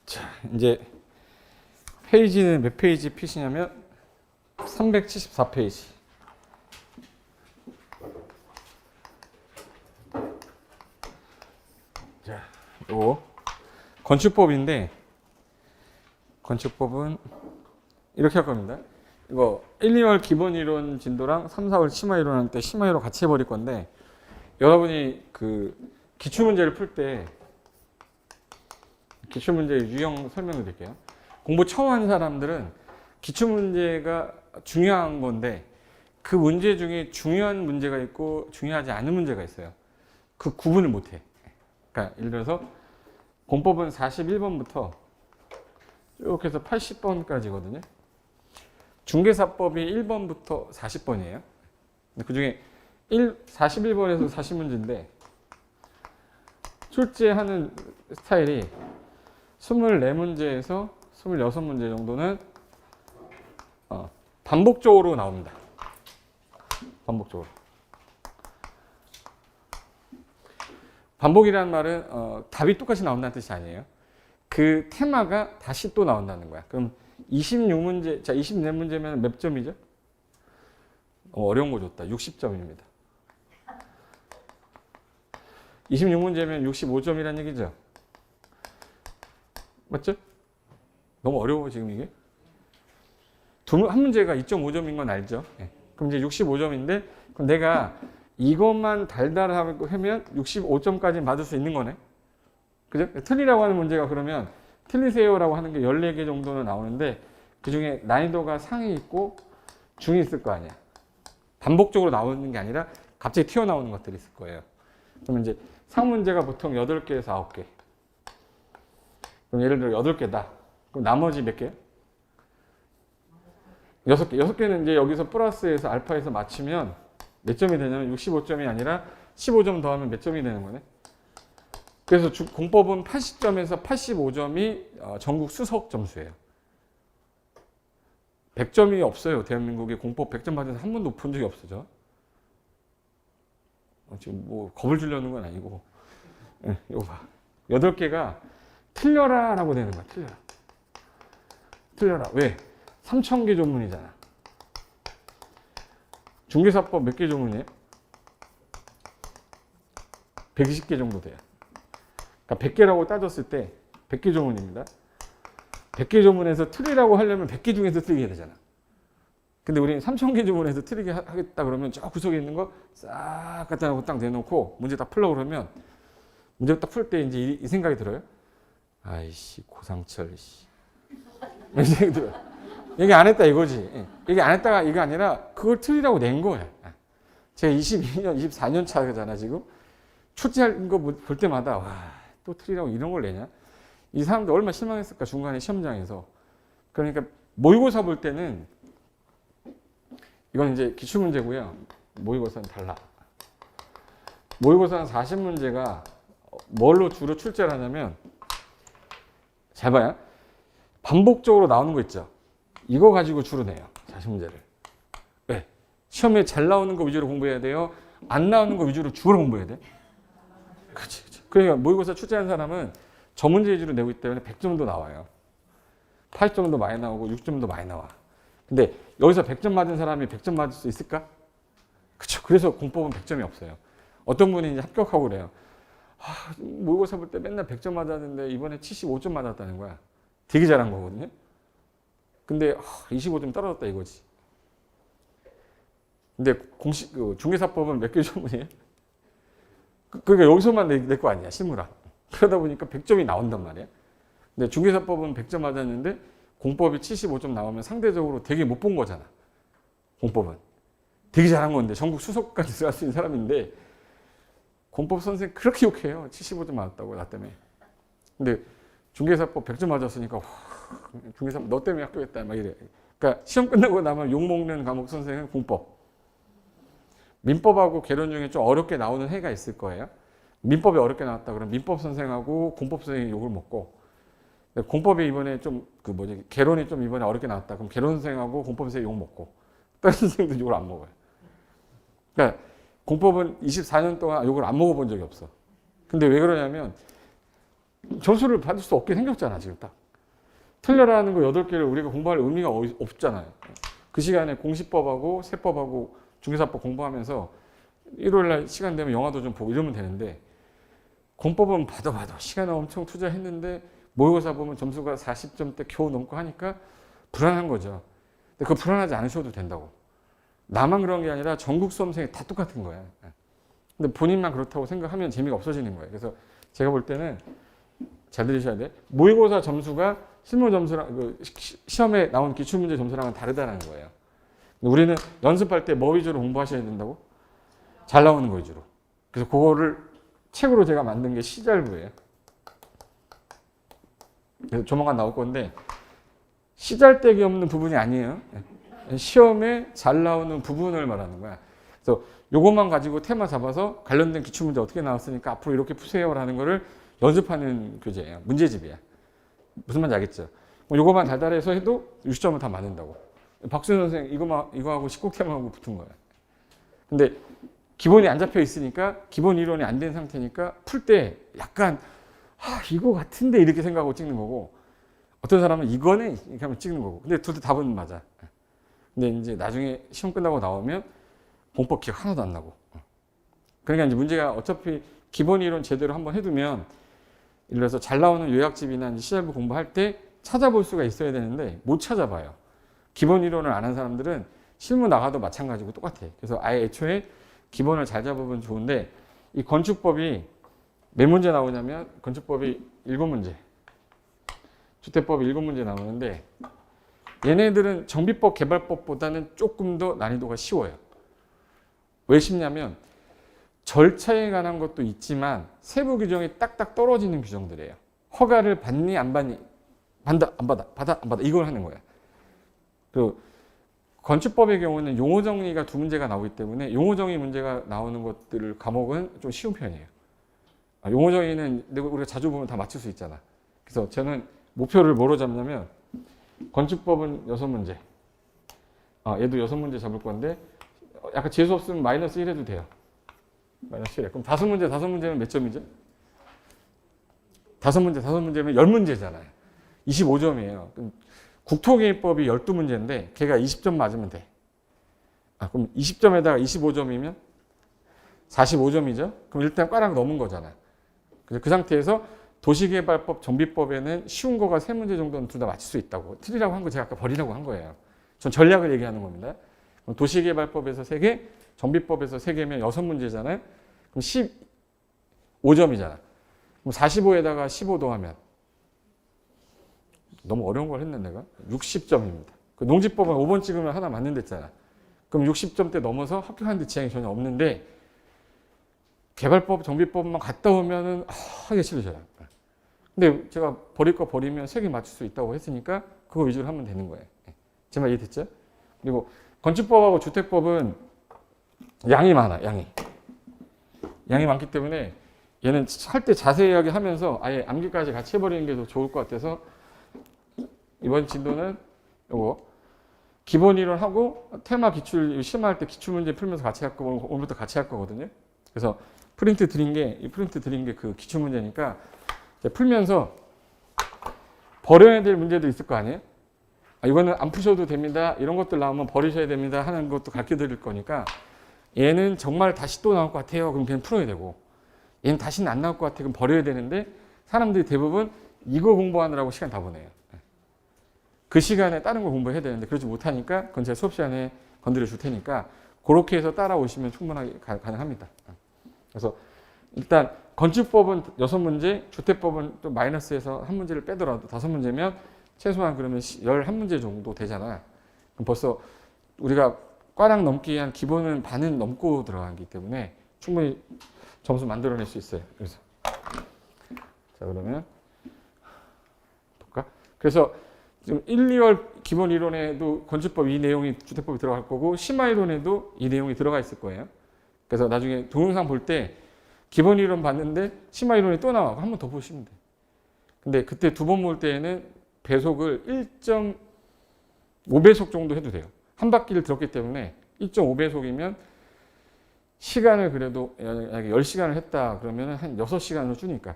자, 이제 페이지는 몇 페이지 핏이냐면 374페이지. 자, 요거 건축법인데 건축법은 이렇게 할 겁니다. 이거 1, 2월 기본 이론 진도랑 3, 4월 심화 이론 할 때 심화 이론 같이 해버릴 건데 여러분이 그 기출문제를 풀 때 기출문제의 유형 설명을 드릴게요. 공부 처음 하는 사람들은 기출문제가 중요한 건데 그 문제 중에 중요한 문제가 있고 중요하지 않은 문제가 있어요. 그 구분을 못해. 그러니까 예를 들어서 공법은 41번부터 이렇게 해서 80번까지거든요. 중개사법이 1번부터 40번이에요. 그 중에 41번에서 40문제인데 출제하는 스타일이 24문제에서 26문제 정도는 반복적으로 나옵니다. 반복적으로. 반복이라는 말은 답이 똑같이 나온다는 뜻이 아니에요. 그 테마가 다시 또 나온다는 거야. 그럼 26문제, 자 24문제면 몇 점이죠? 어려운 거 줬다. 60점입니다. 26문제면 65점이라는 얘기죠? 맞죠? 너무 어려워 지금 이게. 한 문제가 2.5점인 건 알죠? 네. 그럼 이제 65점인데 그럼 내가 이것만 달달하고 하면 65점까지 받을 수 있는 거네. 그죠? 틀리라고 하는 문제가 그러면 틀리세요라고 하는 게 14개 정도는 나오는데 그 중에 난이도가 상이 있고 중이 있을 거 아니야. 반복적으로 나오는 게 아니라 갑자기 튀어나오는 것들이 있을 거예요. 그러면 이제 상문제가 보통 8개에서 9개. 그럼 예를 들어 8개다. 그럼 나머지 몇 개? 6개. 6개는 이제 여기서 플러스에서 알파에서 맞추면 몇 점이 되냐면 65점이 아니라 15점 더하면 몇 점이 되는 거네. 그래서 공법은 80점에서 85점이 전국 수석 점수예요. 100점이 없어요. 대한민국에 공법 100점 받은 한 번도 본 적이 없어져. 지금 뭐 겁을 주려는 건 아니고. 이거 봐. 8개가 틀려라 라고 되는 거야. 틀려라. 틀려라. 왜? 3,000개 조문이잖아. 중개사법 몇 개 조문이에요? 120개 정도 돼요. 그러니까 100개라고 따졌을 때 100개 조문입니다. 100개 조문에서 틀리라고 하려면 100개 중에서 틀리게 되잖아. 근데 우리는 3,000개 조문에서 틀리게 하겠다 그러면 저 구석에 있는 거 싹 갖다 놓고 딱 내놓고 문제 딱 풀려고 그러면 문제 딱 풀 때 이제 이 생각이 들어요. 아이씨 고상철 씨. 이 생각이 들어요. 얘기 안 했다 이거지. 얘기 안 했다가 이거 아니라 그걸 틀리라고 낸 거야. 제가 22년, 24년 차잖아 지금. 출제한 거 볼 때마다 와, 또 틀리라고 이런 걸 내냐. 이 사람들 얼마나 실망했을까 중간에 시험장에서. 그러니까 모의고사 볼 때는 이건 이제 기출문제고요. 모의고사는 달라. 모의고사는 40문제가 뭘로 주로 출제를 하냐면 잘 봐요. 반복적으로 나오는 거 있죠. 이거 가지고 주로 내요. 40문제를. 왜? 시험에 잘 나오는 거 위주로 공부해야 돼요? 안 나오는 거 위주로 주로 공부해야 돼? 그렇지. 그러니까 모의고사 출제한 사람은 저 문제 위주로 내고 있기 때문에 100점도 나와요. 80점도 많이 나오고 60점도 많이 나와. 근데 여기서 100점 맞은 사람이 100점 맞을 수 있을까? 그렇죠. 그래서 공법은 100점이 없어요. 어떤 분이 이제 합격하고 그래요. 모의고사 볼 때 맨날 100점 맞았는데 이번에 75점 맞았다는 거야. 되게 잘한 거거든요. 근데 25점 떨어졌다 이거지. 근데 공식 중개사법은 몇 개 조문이에요? 그러니까 여기서만 낼 거 아니야 실무랑. 그러다 보니까 100점이 나온단 말이야. 근데 중개사법은 100점 맞았는데 공법이 75점 나오면 상대적으로 되게 못 본 거잖아. 공법은 되게 잘한 건데 전국 수석까지 들어갈 수 있는 사람인데 공법 선생 그렇게 욕해요. 75점 맞았다고 나 때문에. 근데 중개사법 100점 맞았으니까 중개사법 너 때문에 합격했다 막 이래. 그러니까 시험 끝나고 나면 욕먹는 과목 선생은 공법. 민법하고 개론 중에 좀 어렵게 나오는 해가 있을 거예요. 민법이 어렵게 나왔다 그러면 민법 선생하고 공법 선생이 욕을 먹고 공법이 이번에 좀 개론이 좀 이번에 어렵게 나왔다 그럼 개론 선생하고 공법 선생이 욕 먹고 다른 선생도 욕을 안 먹어요. 그러니까 공법은 24년 동안 욕을 안 먹어본 적이 없어. 근데 왜 그러냐면 점수를 받을 수 없게 생겼잖아, 지금 딱. 틀려라는 거 8개를 우리가 공부할 의미가 없잖아요. 그 시간에 공시법하고 세법하고 중개사법 공부하면서 일요일날 시간 되면 영화도 좀 보고 이러면 되는데, 공법은 봐도 시간을 엄청 투자했는데 모의고사 보면 점수가 40점대 겨우 넘고 하니까 불안한 거죠. 근데 그거 불안하지 않으셔도 된다고. 나만 그런 게 아니라 전국 수험생이 다 똑같은 거야. 근데 본인만 그렇다고 생각하면 재미가 없어지는 거예요. 그래서 제가 볼 때는 잘 들으셔야 돼. 모의고사 점수가 실무 점수랑 시험에 나온 기출문제 점수랑은 다르다는 거예요. 우리는 연습할 때 뭐 위주로 공부하셔야 된다고? 잘 나오는 거 위주로. 그래서 그거를 책으로 제가 만든 게 시잘부예요. 그래서 조만간 나올 건데, 시잘데기 없는 부분이 아니에요. 시험에 잘 나오는 부분을 말하는 거야. 그래서 요것만 가지고 테마 잡아서 관련된 기출문제 어떻게 나왔으니까 앞으로 이렇게 푸세요라는 거를 연습하는 교재예요. 문제집이야. 무슨 말인지 알겠죠? 요것만 달달해서 해도 60점은 다 맞는다고. 박수현 선생 이거하고 19테마하고 붙은 거야. 근데 기본이 안 잡혀 있으니까, 기본 이론이 안 된 상태니까 풀 때 약간 이거 같은데 이렇게 생각하고 찍는 거고, 어떤 사람은 이거네 이렇게 하면 찍는 거고. 근데 둘 다 답은 맞아. 근데 이제 나중에 시험 끝나고 나오면 공법 기억 하나도 안 나고. 그러니까 이제 문제가 어차피 기본 이론 제대로 한번 해두면, 예를 들어서 잘 나오는 요약집이나 시잘부 공부할 때 찾아볼 수가 있어야 되는데 못 찾아봐요. 기본 이론을 아는 사람들은 실무 나가도 마찬가지고 똑같아. 그래서 아예 애초에 기본을 잘 잡으면 좋은데, 이 건축법이 몇 문제 나오냐면, 건축법이 7문제, 주택법이 7문제 나오는데, 얘네들은 정비법, 개발법보다는 조금 더 난이도가 쉬워요. 왜 쉽냐면 절차에 관한 것도 있지만 세부 규정이 딱딱 떨어지는 규정들이에요. 허가를 받니 안 받니, 받아 안 받아 이걸 하는 거야. 그 건축법의 경우는 용어 정리가 2문제가 나오기 때문에 용어 정의 문제가 나오는 것들을 과목은 좀 쉬운 편이에요. 용어 정의는 우리가 자주 보면 다 맞출 수 있잖아. 그래서 저는 목표를 뭐로 잡냐면, 건축법은 6문제, 얘도 6문제 잡을 건데, 약간 재수 없으면 마이너스 1 해도 돼요. 마이너스 1해. 그럼 5문제면 몇 점이죠? 5문제면 10문제잖아요. 25점이에요. 그럼 국토개입법이 12문제인데 걔가 20점 맞으면 돼. 그럼 20점에다가 25점이면 45점이죠? 그럼 일단 꽈락 넘은 거잖아. 그래서 그 상태에서 도시개발법, 정비법에는 쉬운 거가 3문제 정도는 둘 다 맞출 수 있다고. 틀리라고 한 거 제가 아까 버리라고 한 거예요. 전 전략을 얘기하는 겁니다. 그럼 도시개발법에서 3개, 정비법에서 3개면 6문제잖아요. 그럼 15점이잖아. 그럼 45에다가 15 더하면, 너무 어려운 걸 했네 내가. 60점입니다. 그 농지법은 5번 찍으면 하나 맞는 데 있잖아. 그럼 60점대 넘어서 합격하는 데 지장이 전혀 없는데, 개발법, 정비법만 갔다 오면은 하기 싫으셔요. 근데 제가 버릴 거 버리면 3개 맞출 수 있다고 했으니까 그거 위주로 하면 되는 거예요. 제 말 이해됐죠? 그리고 건축법하고 주택법은 양이 많아, 양이 많기 때문에 얘는 할 때 자세하게 하면서 아예 암기까지 같이 해버리는 게 더 좋을 것 같아서, 이번 진도는 요거 기본 이론하고 테마 기출, 심화할 때 기출문제 풀면서 같이 할 거고, 오늘부터 같이 할 거거든요. 그래서 프린트 드린 게 그 기출문제니까 풀면서 버려야 될 문제도 있을 거 아니에요? 이거는 안 푸셔도 됩니다. 이런 것들 나오면 버리셔야 됩니다 하는 것도 가르쳐 드릴 거니까, 얘는 정말 다시 또 나올 것 같아요. 그럼 그냥 풀어야 되고, 얘는 다시는 안 나올 것 같아요. 그럼 버려야 되는데, 사람들이 대부분 이거 공부하느라고 시간 다 보내요. 그 시간에 다른 거 공부해야 되는데 그러지 못하니까 그건 제가 수업 시간에 건드려 줄 테니까 그렇게 해서 따라오시면 충분하게 가능합니다. 그래서 일단 건축법은 6문제, 주택법은 또 마이너스에서 1문제를 빼더라도 5문제면 최소한 그러면 11문제 정도 되잖아. 그럼 벌써 우리가 꽈락 넘기 위한 기본은 반은 넘고 들어가기 때문에 충분히 점수 만들어낼 수 있어요. 그래서 자, 그러면 볼까? 그래서 지금 1, 2월 기본 이론에도 건축법 이 내용이 주택법이 들어갈 거고, 심화 이론에도 이 내용이 들어가 있을 거예요. 그래서 나중에 동영상 볼 때 기본 이론 봤는데 심화 이론이 또 나와. 한 번 더 보시면 돼. 근데 그때 2번 볼 때에는 배속을 1.5배속 정도 해도 돼요. 한 바퀴를 들었기 때문에 1.5배속이면 시간을 그래도 10시간을 했다 그러면 한 6시간으로 주니까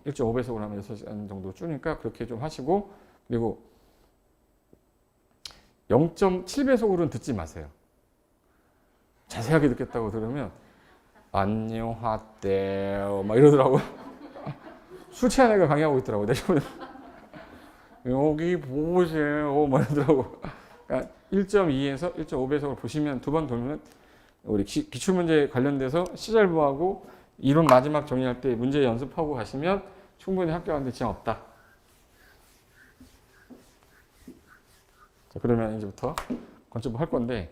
1.5배속으로 하면 6시간 정도 주니까 그렇게 좀 하시고, 그리고 0.7배속으로는 듣지 마세요. 자세하게 듣겠다고 들으면 안녕하세요 막 이러더라고요. 술 취한 애가 강의하고 있더라고요. 여기 보세요 막 이러더라고요. 그러니까 1.2에서 1.5배속으로 보시면 두 번 돌면 우리 기출문제 관련돼서 시절부하고 이론 마지막 정리할 때 문제 연습하고 가시면 충분히 합격하는데 지장 없다. 자, 그러면 이제부터 건축부 할 건데,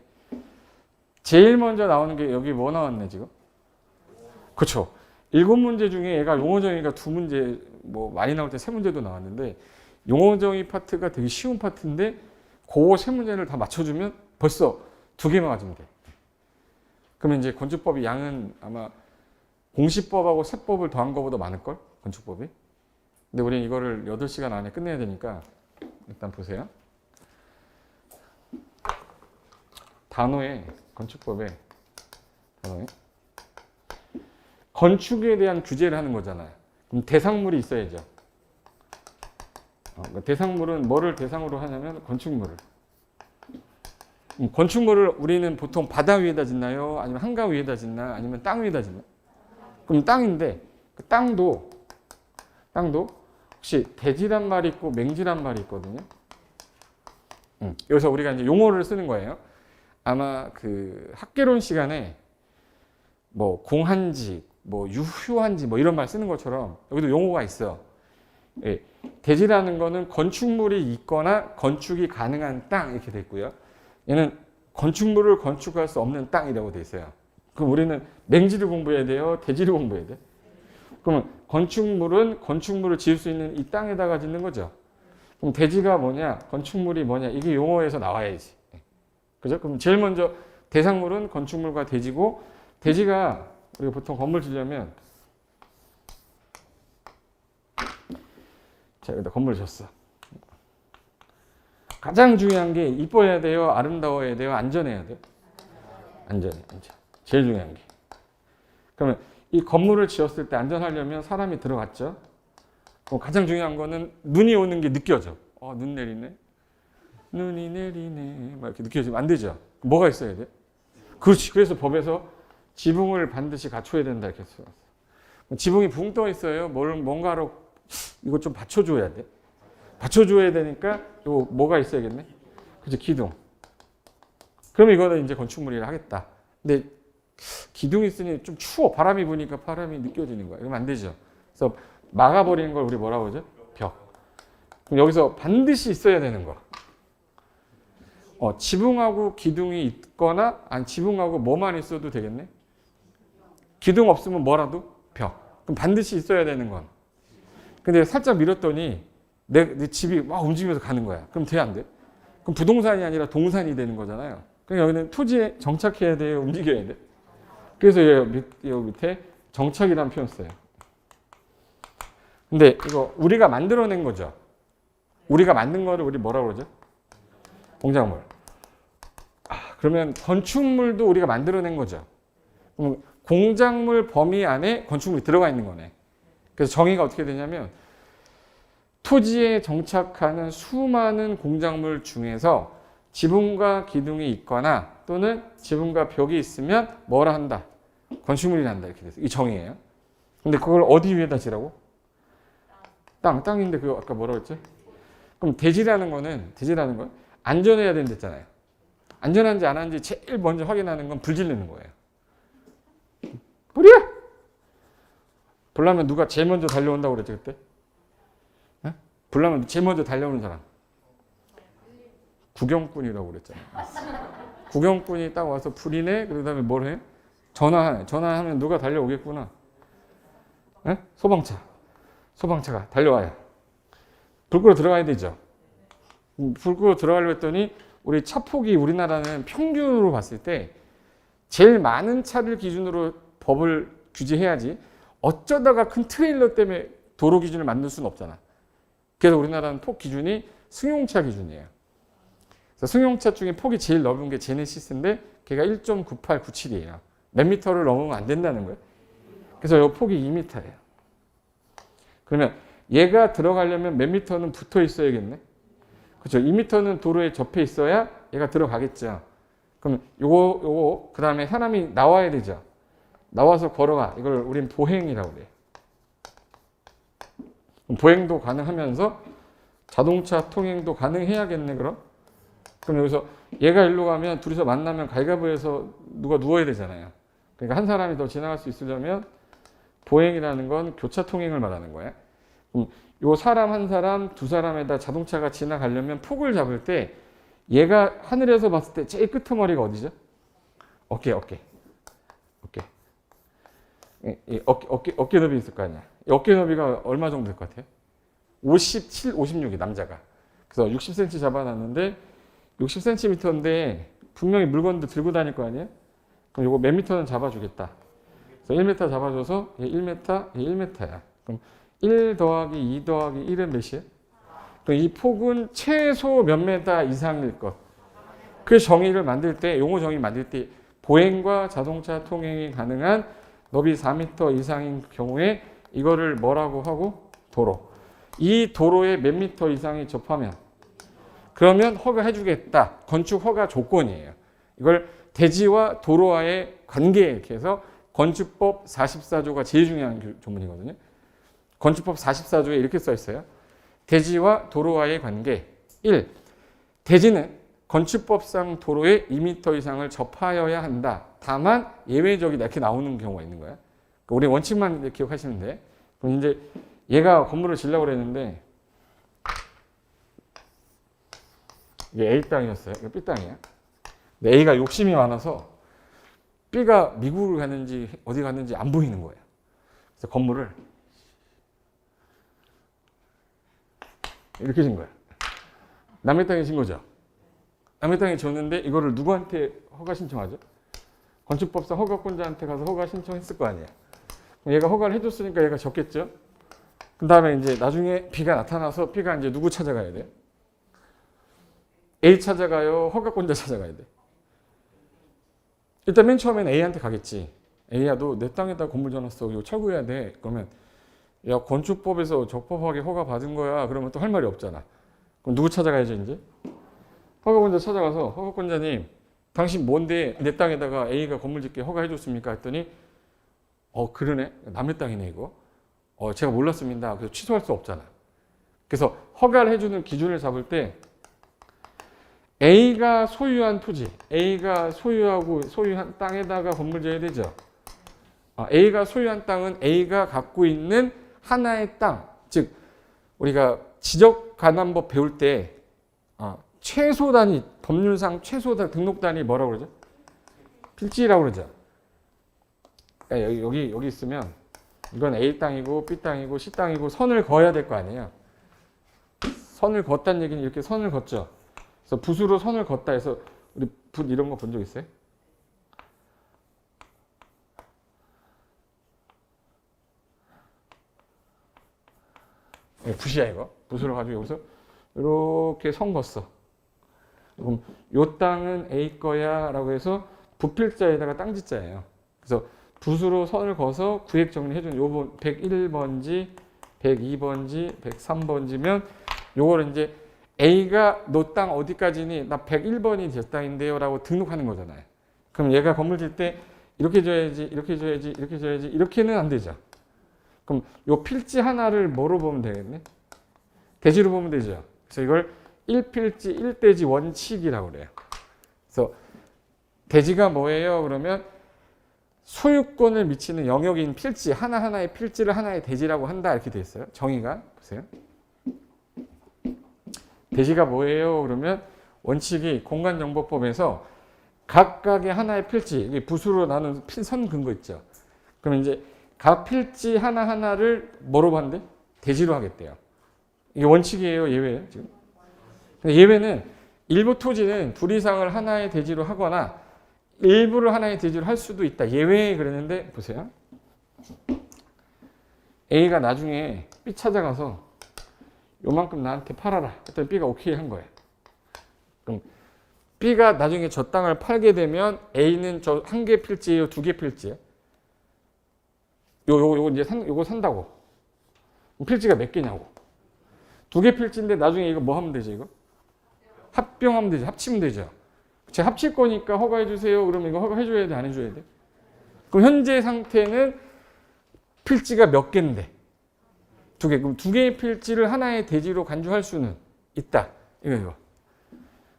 제일 먼저 나오는 게 여기 뭐 나왔네 지금? 그렇죠. 7문제 중에 얘가 용어정의가 2문제, 뭐 많이 나올 때 3문제도 나왔는데, 용어정의 파트가 되게 쉬운 파트인데 그 3문제를 다 맞춰주면 벌써 2개만 맞으면 돼. 그러면 이제 건축법이 양은 아마 공시법하고 세법을 더한 것보다 많을걸? 건축법이. 근데 우리는 이거를 8시간 안에 끝내야 되니까 일단 보세요. 단어에, 건축법에 단어에 건축에 대한 규제를 하는 거잖아요. 그럼 대상물이 있어야죠. 그러니까 대상물은 뭐를 대상으로 하냐면 건축물을. 건축물을 우리는 보통 바다 위에다 짓나요? 아니면 한가 위에다 짓나? 아니면 땅 위에다 짓나? 그럼 땅인데, 그 땅도 혹시 대지란 말이 있고 맹지란 말이 있거든요. 여기서 우리가 이제 용어를 쓰는 거예요. 아마 그 학개론 시간에 뭐 공한지, 뭐 유휴한지 뭐 이런 말 쓰는 것처럼 여기도 용어가 있어. 예. 대지라는 거는 건축물이 있거나 건축이 가능한 땅 이렇게 돼 있고요. 얘는 건축물을 건축할 수 없는 땅이라고 돼 있어요. 그럼 우리는 맹지를 공부해야 돼요? 대지를 공부해야 돼? 그러면 건축물은 건축물을 지을 수 있는 이 땅에다가 짓는 거죠. 그럼 대지가 뭐냐? 건축물이 뭐냐? 이게 용어에서 나와야지. 그죠? 그럼 제일 먼저 대상물은 건축물과 대지고, 대지가 우리가 보통 건물 지려면, 자, 여기다 건물 졌어. 가장 중요한 게 이뻐야 돼요? 아름다워야 돼요? 안전해야 돼요? 안전. 제일 중요한 게. 그러면 이 건물을 지었을 때 안전하려면 사람이 들어갔죠? 그럼 가장 중요한 거는 눈이 오는 게 느껴져. 눈 내리네. 눈이 내리네. 막 이렇게 느껴지면 안 되죠? 뭐가 있어야 돼? 그렇지. 그래서 법에서 지붕을 반드시 갖춰야 된다 이렇게 써놨어. 지붕이 붕 떠 있어요. 뭔가로 이거 좀 받쳐줘야 돼. 받쳐줘야 되니까 요 뭐가 있어야겠네. 그죠? 기둥. 그러면 이거는 이제 건축물이라 하겠다. 근데 기둥이 있으니 좀 추워. 바람이 부니까 바람이 느껴지는 거야. 이러면 안 되죠. 그래서 막아버리는 걸 우리 뭐라고 하죠? 벽. 그럼 여기서 반드시 있어야 되는 거. 지붕하고 기둥이 있거나, 아니 지붕하고 뭐만 있어도 되겠네. 기둥 없으면 뭐라도 벽. 그럼 반드시 있어야 되는 건. 근데 살짝 밀었더니 내 집이 막 움직이면서 가는 거야. 그럼 돼, 안 돼? 그럼 부동산이 아니라 동산이 되는 거잖아요. 그러니까 여기는 토지에 정착해야 돼요? 움직여야 돼? 그래서 여기 밑에 정착이라는 표현 써요. 근데 이거 우리가 만들어낸 거죠. 우리가 만든 거를 우리 뭐라고 그러죠? 공작물. 그러면 건축물도 우리가 만들어낸 거죠. 그럼 공작물 범위 안에 건축물이 들어가 있는 거네. 그래서 정의가 어떻게 되냐면, 토지에 정착하는 수많은 공작물 중에서 지붕과 기둥이 있거나 또는 지붕과 벽이 있으면 뭐라 한다? 건축물이 난다. 이렇게 돼서 이 정의예요. 근데 그걸 어디 위에다 지라고? 땅인데 그거 아까 뭐라고 했지? 그럼 대지라는 건 안전해야 된댔잖아요. 안전한지 안 한지 제일 먼저 확인하는 건 불 지르는 거예요. 불이야! 불나면 누가 제일 먼저 달려온다고 그랬지 그때? 네? 불나면 제일 먼저 달려오는 사람. 구경꾼이라고 그랬잖아요. 구경꾼이 딱 와서 불이네? 그 다음에 뭘 해? 전화하면 누가 달려오겠구나. 네? 소방차가 달려와요. 불 끄러 들어가야 되죠. 불 끄러 들어가려고 했더니 우리 차폭이 우리나라는 평균으로 봤을 때 제일 많은 차를 기준으로 법을 규제해야지 어쩌다가 큰 트레일러 때문에 도로 기준을 만들 수는 없잖아. 그래서 우리나라는 폭 기준이 승용차 기준이에요. 그래서 승용차 중에 폭이 제일 넓은 게 제네시스인데 걔가 1.9897이에요. 몇 미터를 넘으면 안 된다는 거예요. 그래서 이 폭이 2m예요. 그러면 얘가 들어가려면 몇 미터는 붙어 있어야겠네. 그렇죠. 2미터는 도로에 접해 있어야 얘가 들어가겠죠. 그럼 요거 그 다음에 사람이 나와야 되죠. 나와서 걸어가. 이걸 우린 보행이라고 그래요. 보행도 가능하면서 자동차 통행도 가능해야겠네. 그럼 여기서 얘가 일로 가면 둘이서 만나면 가위바위보해서 누가 누워야 되잖아요. 그러니까 한 사람이 더 지나갈 수 있으려면 보행이라는 건 교차 통행을 말하는 거예요. 요 사람 한 사람 두 사람에다 자동차가 지나가려면 폭을 잡을 때 얘가 하늘에서 봤을 때 제일 끄트머리가 어디죠? 어깨. 어깨 너비 있을 거 아니야. 어깨 너비가 얼마 정도 될 것 같아요? 57, 56이 남자가. 그래서 60cm 잡아놨는데 60cm인데 분명히 물건도 들고 다닐 거 아니에요? 그럼 요거 몇 미터는 잡아주겠다. 그래서 1m 잡아줘서 얘 1m, 얘 1m야. 그럼 1 더하기 2 더하기 1은 몇이에요? 그럼 이 폭은 최소 몇 메다 이상일 것. 그 정의를 만들 때, 용어 정의 만들 때 보행과 자동차 통행이 가능한 너비 4m 이상인 경우에 이거를 뭐라고 하고? 도로. 이 도로에 몇 미터 이상이 접하면 그러면 허가해 주겠다. 건축 허가 조건이에요. 이걸 대지와 도로와의 관계 이렇게 해서 건축법 44조가 제일 중요한 조문이거든요. 건축법 44조에 이렇게 써 있어요. 대지와 도로와의 관계. 1. 대지는 건축법상 도로에 2m 이상을 접하여야 한다. 다만 예외적이다. 이렇게 나오는 경우가 있는 거야. 우리 원칙만 기억하시면 돼. 그럼 이제 얘가 건물을 지려고 그랬는데 이게 A 땅이었어요. 이거 B 땅이야. 근데 A가 욕심이 많아서 B가 미국을 갔는지 어디 갔는지 안 보이는 거예요. 그래서 건물을 이렇게 진 거야. 남의 땅에 진 거죠. 남의 땅에 졌는데 이거를 누구한테 허가 신청하죠? 건축법상 허가권자한테 가서 허가 신청했을 거 아니에요. 얘가 허가를 해줬으니까 얘가 졌겠죠. 그 다음에 이제 나중에 B가 나타나서 B가 이제 누구 찾아가야 돼? A 찾아가요? 허가권자 찾아가야 돼? 일단 맨 처음에는 A한테 가겠지. A야, 너 내 땅에다 건물 지어놨어. 이거 철거해야 돼. 그러면 야, 건축법에서 적법하게 허가 받은 거야. 그러면 또 할 말이 없잖아. 그럼 누구 찾아가야죠, 이제? 허가권자 찾아가서 허가권자님, 당신 뭔데 내 땅에다가 A가 건물 짓게 허가해 줬습니까? 했더니 그러네. 남의 땅이네 이거. 제가 몰랐습니다. 그래서 취소할 수 없잖아. 그래서 허가를 해주는 기준을 잡을 때 A가 소유한 토지, A가 소유한 땅에다가 건물 지어야 되죠. A가 소유한 땅은 A가 갖고 있는 하나의 땅, 즉 우리가 지적관한법 배울 때 최소 단위, 법률상 최소 등록 단위 뭐라고 그러죠? 필지라고 그러죠. 그러니까 여기 있으면 이건 A 땅이고 B 땅이고 C 땅이고 선을 그어야 될 거 아니에요. 선을 그었다는 얘기는 이렇게 선을 그었죠. 그래서 붓으로 선을 그었다 해서 우리 붓 이런 거 본 적 있어요? 네, 붓이야 이거. 붓으로 가지고 여기서 이렇게 선 그었어. 그럼 요 땅은 A 거야 라고 해서 부필자에다가 땅짓자예요. 그래서 붓으로 선을 그어서 구획 정리해준 요번 101번지, 102번지, 103번지면 요거를 이제 A가 너 땅 어디까지니? 나 101번이 제 땅인데요 라고 등록하는 거잖아요. 그럼 얘가 건물 질 때 이렇게 줘야지, 이렇게 줘야지, 이렇게 줘야지, 이렇게는 안 되죠. 그럼 요 필지 하나를 뭐로 보면 되겠네? 대지로 보면 되죠. 그래서 이걸 1필지 1대지 원칙이라고 그래요. 그래서 대지가 뭐예요? 그러면 소유권을 미치는 영역인 필지, 하나하나의 필지를 하나의 대지라고 한다. 이렇게 돼 있어요. 정의가. 보세요. 대지가 뭐예요? 그러면 원칙이 공간정보법에서 각각의 하나의 필지, 이게 붓으로 나눈 선 근거 있죠. 그러면 이제 각 필지 하나하나를 뭐로 한대? 대지로 하겠대요. 이게 원칙이에요? 예외예요? 지금? 예외는 일부 토지는 둘 이상을 하나의 대지로 하거나 일부를 하나의 대지로 할 수도 있다. 예외에 그랬는데 보세요. A가 나중에 B 찾아가서 요만큼 나한테 팔아라. 했더니 B가 오케이 한 거예요. 그럼 B가 나중에 저 땅을 팔게 되면 A는 저 한 개 필지예요? 두 개 필지예요? 요거 이제 요거 산다고. 필지가 몇 개냐고. 2개 필지인데 나중에 이거 뭐 하면 되지, 이거? 합병하면 되죠. 합치면 되죠. 제가 합칠 거니까 허가해 주세요. 그러면 이거 허가해 줘야 돼, 안 해줘야 돼? 그럼 현재 상태는 필지가 몇 개인데? 2개. 그럼 2개의 필지를 하나의 대지로 간주할 수는 있다. 이거.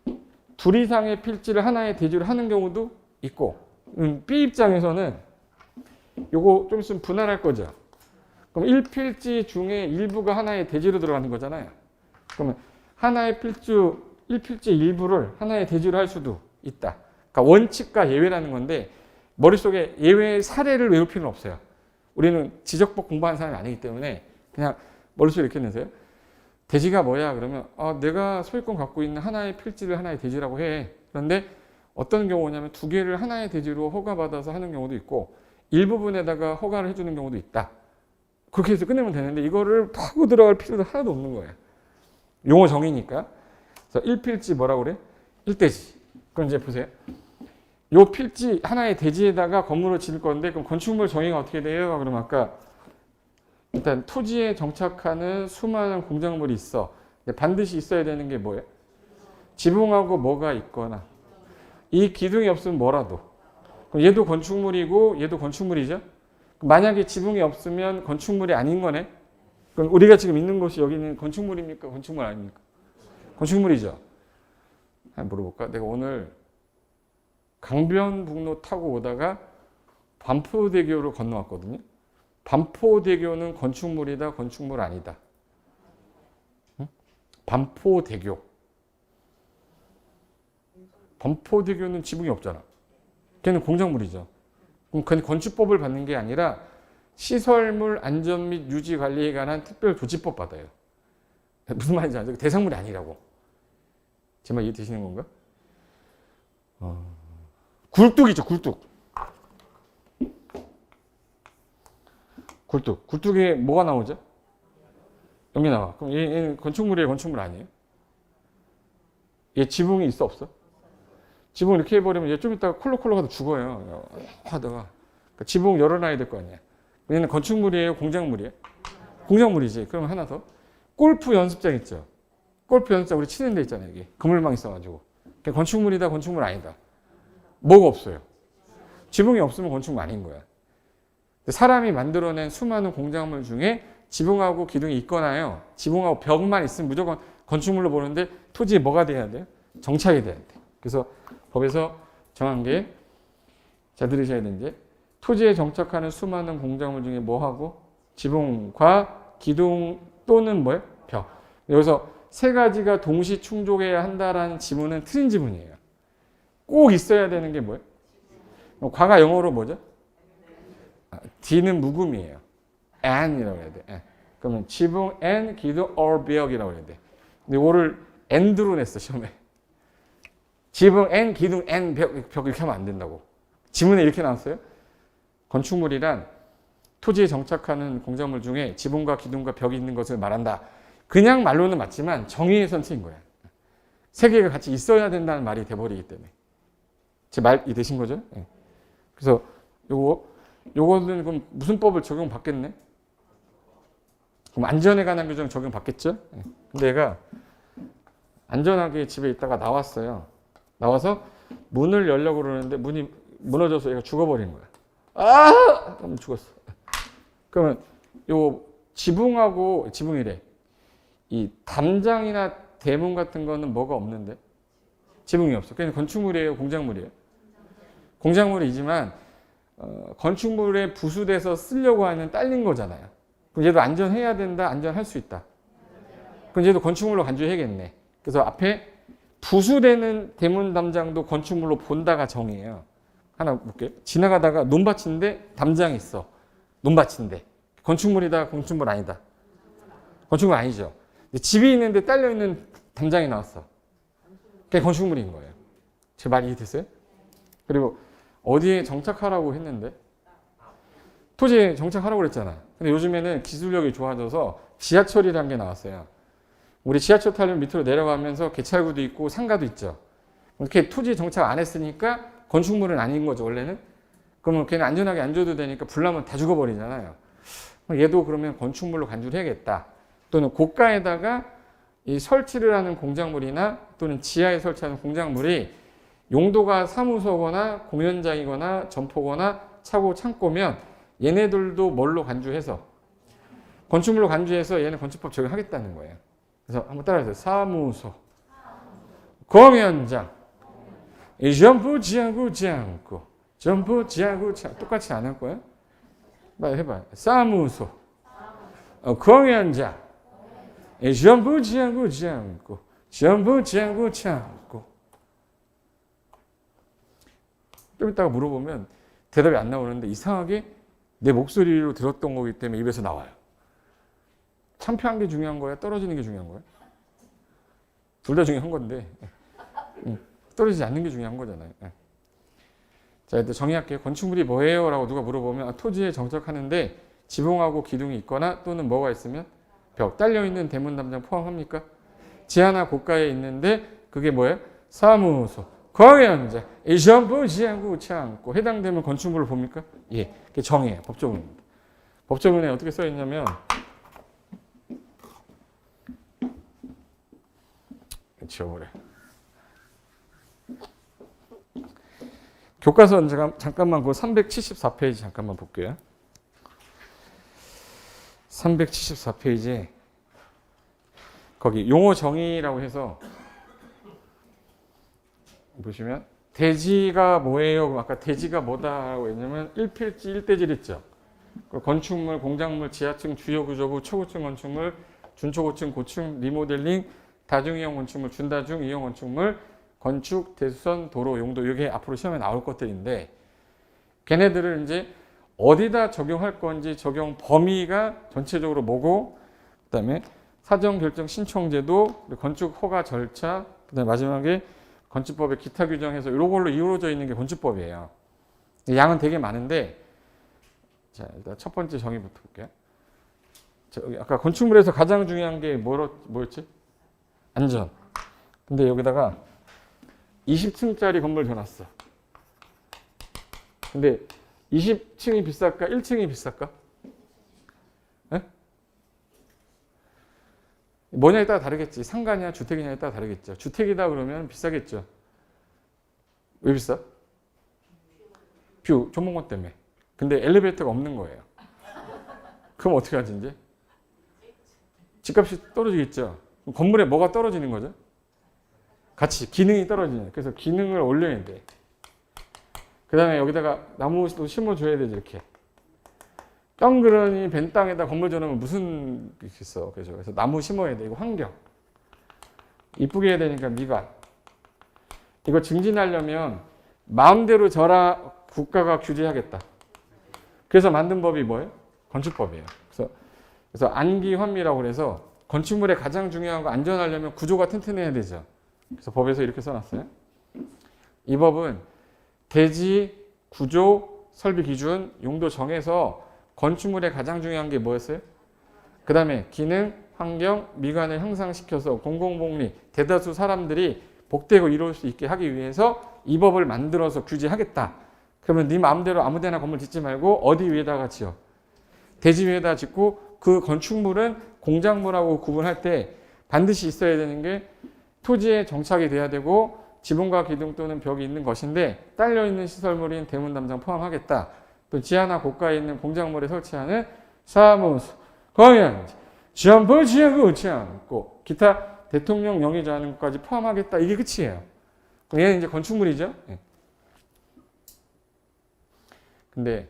2 이상의 필지를 하나의 대지로 하는 경우도 있고, B 입장에서는 요거 좀 있으면 분할할 거죠. 그럼 1필지 중에 일부가 하나의 대지로 들어가는 거잖아요. 그러면 하나의 1필지 일부를 하나의 대지로 할 수도 있다. 그러니까 원칙과 예외라는 건데 머릿속에 예외의 사례를 외울 필요는 없어요. 우리는 지적법 공부하는 사람이 아니기 때문에 그냥 머릿속에 이렇게 내세요. 대지가 뭐야? 그러면 내가 소유권 갖고 있는 하나의 필지를 하나의 대지라고 해. 그런데 어떤 경우냐면 2개를 하나의 대지로 허가받아서 하는 경우도 있고 일부분에다가 허가를 해주는 경우도 있다. 그렇게 해서 끝내면 되는데 이거를 파고 들어갈 필요도 하나도 없는 거예요. 용어 정의니까. 그래서 1필지 뭐라고 그래? 1대지. 그럼 이제 보세요. 요 필지 하나의 대지에다가 건물을 지을 건데 그럼 건축물 정의가 어떻게 돼요? 그럼 아까 일단 토지에 정착하는 수많은 공작물이 있어. 반드시 있어야 되는 게 뭐예요? 지붕하고 뭐가 있거나 이 기둥이 없으면 뭐라도. 그럼 얘도 건축물이고 얘도 건축물이죠. 만약에 지붕이 없으면 건축물이 아닌 거네. 그럼 우리가 지금 있는 곳이 여기는 건축물입니까? 건축물 아닙니까? 건축물이죠. 한번 물어볼까? 내가 오늘 강변북로 타고 오다가 반포대교로 건너왔거든요. 반포대교는 건축물이다, 건축물 아니다. 응? 반포대교. 반포대교는 지붕이 없잖아. 걔는 공작물이죠. 그럼 그건 건축법을 받는 게 아니라 시설물 안전 및 유지 관리에 관한 특별 조치법 받아요. 무슨 말인지 알죠? 대상물이 아니라고. 제 말 이해되시는 건가? 굴뚝이죠, 굴뚝. 굴뚝. 굴뚝에 뭐가 나오죠? 여기 나와. 그럼 얘는 건축물이에요, 건축물 아니에요? 얘 지붕이 있어, 없어? 지붕 이렇게 해버리면 얘 좀 이따가 콜록콜록 하다 죽어요. 하다가. 그러니까 지붕 열어놔야 될 거 아니야. 얘는 건축물이에요, 공작물이에요? 공작물이지. 그럼 하나 더. 골프 연습장 있죠? 골프 연습장 우리 치는 데 있잖아요, 여기. 그물망 있어가지고. 건축물이다, 건축물 아니다. 뭐가 없어요? 지붕이 없으면 건축물 아닌 거야. 사람이 만들어낸 수많은 공작물 중에 지붕하고 기둥이 있거나요. 지붕하고 벽만 있으면 무조건 건축물로 보는데 토지에 뭐가 돼야 돼요? 정착이 돼야 돼. 그래서 법에서 정한 게, 잘 들으셔야 되는 게, 토지에 정착하는 수많은 공작물 중에 뭐하고? 지붕과 기둥 또는 뭐예요? 벽. 여기서 세 가지가 동시 충족해야 한다라는 지문은 틀린 지문이에요. 꼭 있어야 되는 게 뭐예요? 과가 영어로 뭐죠? D는 묵음이에요. and이라고 해야 돼. 그러면 지붕 and 기둥 or 벽이라고 해야 돼. 근데 이거를 and로 냈어, 시험에. 지붕 and 기둥 and 벽 이렇게 하면 안 된다고. 지문에 이렇게 나왔어요. 건축물이란 토지에 정착하는 공작물 중에 지붕과 기둥과 벽이 있는 것을 말한다. 그냥 말로는 맞지만 정의에선 틀린 거야. 세 개가 같이 있어야 된다는 말이 돼버리기 때문에. 제 말이 되신 거죠? 네. 그래서 요거는 그럼 무슨 법을 적용받겠네? 그럼 안전에 관한 규정 적용받겠죠? 네. 근데 얘가 안전하게 집에 있다가 나왔어요. 나와서 문을 열려고 그러는데 문이 무너져서 얘가 죽어버린 거야. 그럼 죽었어. 그러면 요 지붕이래. 이 담장이나 대문 같은 거는 뭐가 없는데? 지붕이 없어. 그냥 건축물이에요, 공작물이에요? 공작물이지만 건축물에 부수돼서 쓰려고 하는 딸린 거잖아요. 그럼 얘도 안전해야 된다, 안전할 수 있다. 그럼 얘도 건축물로 간주해야겠네. 그래서 앞에 부수되는 대문 담장도 건축물로 본다가 정이에요. 하나 볼게요. 지나가다가 논밭인데 담장이 있어. 논밭인데. 건축물이다, 건축물 아니다? 건축물 아니죠. 집이 있는데 딸려있는 담장이 나왔어. 그게 건축물인 거예요. 제 말 이해됐어요? 그리고 어디에 정착하라고 했는데? 토지에 정착하라고 그랬잖아. 근데 요즘에는 기술력이 좋아져서 지하철이라는 게 나왔어요. 우리 지하철 타려면 밑으로 내려가면서 개찰구도 있고 상가도 있죠. 이렇게 토지 정착 안 했으니까 건축물은 아닌 거죠, 원래는. 그러면 걔는 안전하게 안 줘도 되니까 불나면 다 죽어버리잖아요. 얘도 그러면 건축물로 간주를 해야겠다. 또는 고가에다가 이 설치를 하는 공작물이나 또는 지하에 설치하는 공작물이 용도가 사무소거나 공연장이거나 점포거나 차고 창고면 얘네들도 뭘로 간주해서 건축물로 간주해서 얘는 건축법 적용하겠다는 거예요. 그래서 한번 따라해주세요. 사무소, 공연장, 점포 지하고 창고, 점포 지하고 창고 똑같이 안 할 거예요? 빨리 해봐요. 사무소, 공연장, 점포 지하고 창고, 점포 지하고 창고. 좀 이따가 물어보면 대답이 안 나오는데 이상하게 내 목소리로 들었던 거기 때문에 입에서 나와요. 창피한 게 중요한 거야? 떨어지는 게 중요한 거야? 둘 다 중요한 건데 떨어지지 않는 게 중요한 거잖아요. 자, 일단 정의할게요. 건축물이 뭐예요? 라고 누가 물어보면 토지에 정착하는데 지붕하고 기둥이 있거나 또는 뭐가 있으면 벽, 딸려있는 대문 담장 포함합니까? 지하나 고가에 있는데 그게 뭐예요? 사무소, 공연장, 점포 지하고 창고 해당되면 건축물을 봅니까? 예, 그게 정의예요. 법조문입니다. 법조문에 어떻게 써 있냐면 지워버려. 교과서 잠깐만 그 374페이지 잠깐만 볼게요. 374페이지에 거기 용어 정의라고 해서 보시면 대지가 뭐예요? 그럼 아까 대지가 뭐다라고 했냐면 1필지 1대질 있죠. 건축물, 공작물, 지하층, 주요 구조부, 초고층 건축물, 준초고층, 고층, 리모델링, 다중이용 건축물, 준다중 이용 건축물, 건축, 대수선, 도로, 용도 이게 앞으로 시험에 나올 것들인데 걔네들을 이제 어디다 적용할 건지 적용 범위가 전체적으로 뭐고 그다음에 사전 결정 신청제도, 건축 허가 절차, 그다음에 마지막에 건축법의 기타 규정해서 이런 걸로 이루어져 있는 게 건축법이에요. 양은 되게 많은데 자, 일단 첫 번째 정의부터 볼게요. 아까 건축물에서 가장 중요한 게 뭐였지? 안전. 근데 여기다가 20층짜리 건물 줘놨어. 근데 20층이 비쌀까? 1층이 비쌀까? 네? 뭐냐에 따라 다르겠지. 상가냐 주택이냐에 따라 다르겠죠. 주택이다 그러면 비싸겠죠. 왜 비싸? 뷰, 조목원 때문에. 근데 엘리베이터가 없는 거예요. 그럼 어떻게 하지 이제? 집값이 떨어지겠죠. 건물에 뭐가 떨어지는 거죠? 같이 기능이 떨어지는. 그래서 기능을 올려야 돼. 그 다음에 여기다가 나무도 심어줘야 되지 이렇게. 덩그러니 벤 땅에다 건물 지어놓으면 무슨 게 있어. 그래서 나무 심어야 돼. 이거 환경. 이쁘게 해야 되니까 미관. 이거 증진하려면 마음대로 져라 국가가 규제하겠다. 그래서 만든 법이 뭐예요? 건축법이에요. 그래서 안기환미라고 그래서 건축물의 가장 중요한 거 안전하려면 구조가 튼튼해야 되죠. 그래서 법에서 이렇게 써놨어요. 이 법은 대지, 구조, 설비 기준, 용도 정해서 건축물의 가장 중요한 게 뭐였어요? 그 다음에 기능, 환경, 미관을 향상시켜서 공공복리, 대다수 사람들이 복되고 이룰 수 있게 하기 위해서 이 법을 만들어서 규제하겠다. 그러면 네 마음대로 아무데나 건물 짓지 말고 어디 위에다가 지어? 대지 위에다 짓고 그 건축물은 공작물하고 구분할 때 반드시 있어야 되는 게 토지에 정착이 돼야 되고 지붕과 기둥 또는 벽이 있는 것인데 딸려있는 시설물인 대문 담장 포함하겠다. 또 지하나 고가에 있는 공작물에 설치하는 사무소, 공연, 점포 지하고 창고, 기타 대통령 명의 정하는 것까지 포함하겠다. 이게 끝이에요. 얘는 이제 건축물이죠. 근데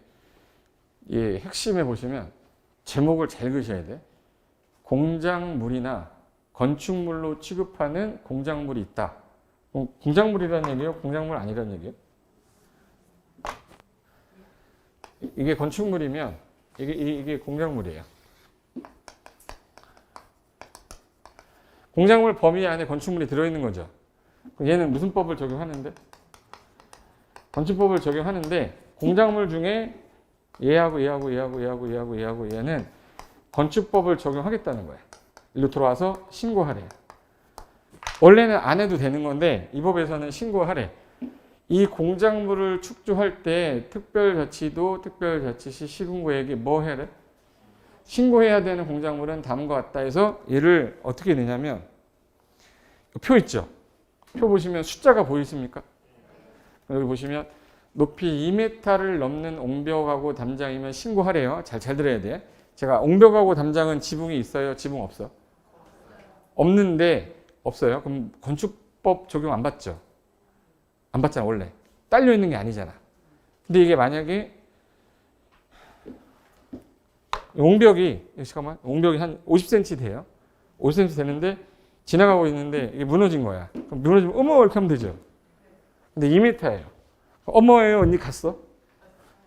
이 핵심에 보시면 제목을 잘 그셔야 돼. 공작물이나 건축물로 취급하는 공작물이 있다. 공작물이라는 얘기예요? 공작물 아니라는 얘기예요? 이게 건축물이면 이게 공작물이에요. 공작물 범위 안에 건축물이 들어있는 거죠. 그럼 얘는 무슨 법을 적용하는데? 건축법을 적용하는데 공작물 중에 얘하고 얘는 건축법을 적용하겠다는 거예요. 일로 들어와서 신고하래요. 원래는 안 해도 되는 건데 이 법에서는 신고하래. 이 공작물을 축조할 때 특별자치도 특별자치시 시군구에게 뭐 해래? 신고해야 되는 공작물은 다음과 같다 해서 얘를 어떻게 내냐면 표 있죠. 표 보시면 숫자가 보이십니까? 여기 보시면 높이 2m를 넘는 옹벽하고 담장이면 신고하래요. 잘 들어야 돼. 제가 옹벽하고 담장은 지붕이 있어요? 지붕 없어? 없는데 없어요. 그럼 건축법 적용 안 받죠? 안 받잖아 원래. 딸려 있는 게 아니잖아. 근데 이게 만약에 옹벽이 잠깐만 옹벽이 한 50cm 돼요. 50cm 되는데 지나가고 있는데 이게 무너진 거야. 그럼 무너지면 어머 이렇게 하면 되죠. 근데 2m예요. 어머예요 언니 갔어?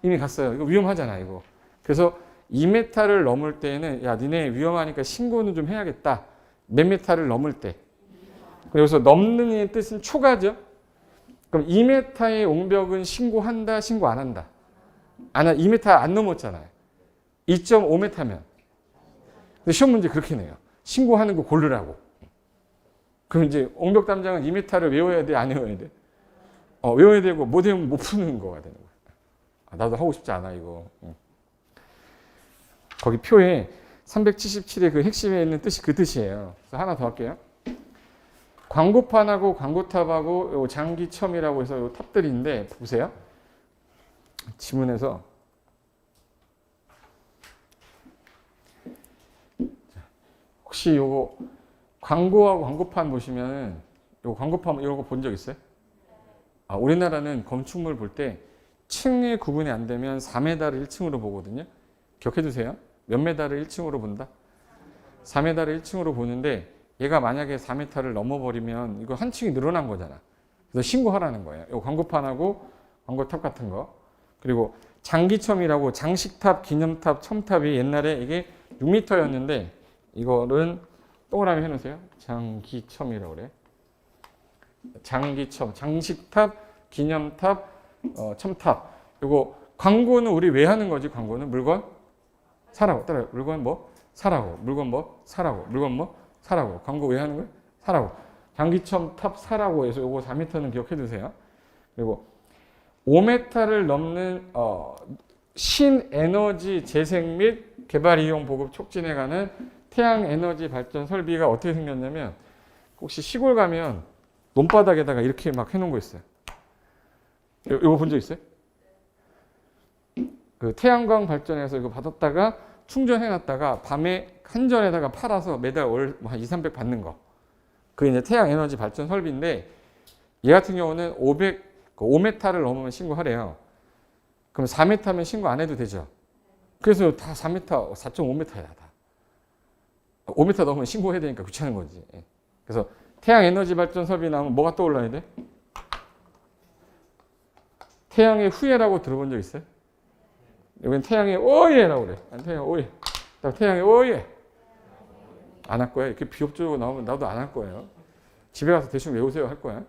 이미 갔어요. 이거 위험하잖아 이거. 그래서 2m를 넘을 때는 야 니네 위험하니까 신고는 좀 해야겠다. 몇 m를 넘을 때. 그래서 넘는 의 뜻은 초과죠. 그럼 2m의 옹벽은 신고한다, 신고 안 한다. 2m 안 넘었잖아요. 2.5m면. 근데 시험 문제 그렇게 내요. 신고하는 거 고르라고. 그럼 이제 옹벽 담장은 2m를 외워야 돼, 안 외워야 돼? 외워야 되고 못 외우면 못 푸는 거가 되는 거야. 나도 하고 싶지 않아 이거. 거기 표에 377의 그 핵심에 있는 뜻이 그 뜻이에요. 그래서 하나 더 할게요. 광고판하고 광고탑하고 요 장기첨이라고 해서 요 탑들인데 보세요. 지문에서 혹시 요거 광고하고 광고판 보시면은 요 광고판 이런 거 본 적 있어요? 우리나라는 건축물 볼 때 층의 구분이 안 되면 4m를 1층으로 보거든요. 기억해 두세요. 몇 m를 1층으로 본다? 4m를 1층으로 보는데 얘가 만약에 4m를 넘어버리면 이거 한 층이 늘어난 거잖아. 그래서 신고하라는 거예요. 이 광고판하고 광고탑 같은 거. 그리고 장기첨이라고 장식탑, 기념탑, 첨탑이 옛날에 이게 6m였는데 이거는 동그라미 해놓으세요. 장기첨이라고 그래. 장기첨, 장식탑, 기념탑, 첨탑. 이거 광고는 우리 왜 하는 거지? 광고는 물건 사라고. 따라요. 물건 뭐 사라고. 물건 뭐 사라고. 물건 뭐 사라고. 광고 왜 하는 거예요? 사라고. 장기첨 탑 사라고 해서 요거 4m는 기억해 두세요. 그리고 5m를 넘는 신에너지 재생 및 개발 이용 보급 촉진에 관한 태양에너지 발전 설비가 어떻게 생겼냐면 혹시 시골 가면 논바닥에다가 이렇게 막 해놓은 거 있어요. 이거 본 적 있어요? 그 태양광 발전해서 이거 받았다가 충전해놨다가 밤에 한전에다가 팔아서 매달 한 2, 300 받는 거. 그게 이제 태양에너지 발전 설비인데 얘 같은 경우는 5m를 넘으면 신고하래요. 그럼 4m면 신고 안 해도 되죠. 그래서 다 4m, 4.5m야 다. 5m 넘으면 신고해야 되니까 귀찮은 거지. 그래서 태양에너지 발전 설비 나오면 뭐가 떠올라야 돼? 태양의 후예라고 들어본 적 있어요? 여기는 태양의 오예라고 그래. 태양의 오예. 태양의 오예. 안 할 거야. 이렇게 비협조적으로 나오면 나도 안 할 거예요. 집에 가서 대충 외우세요 할 거야.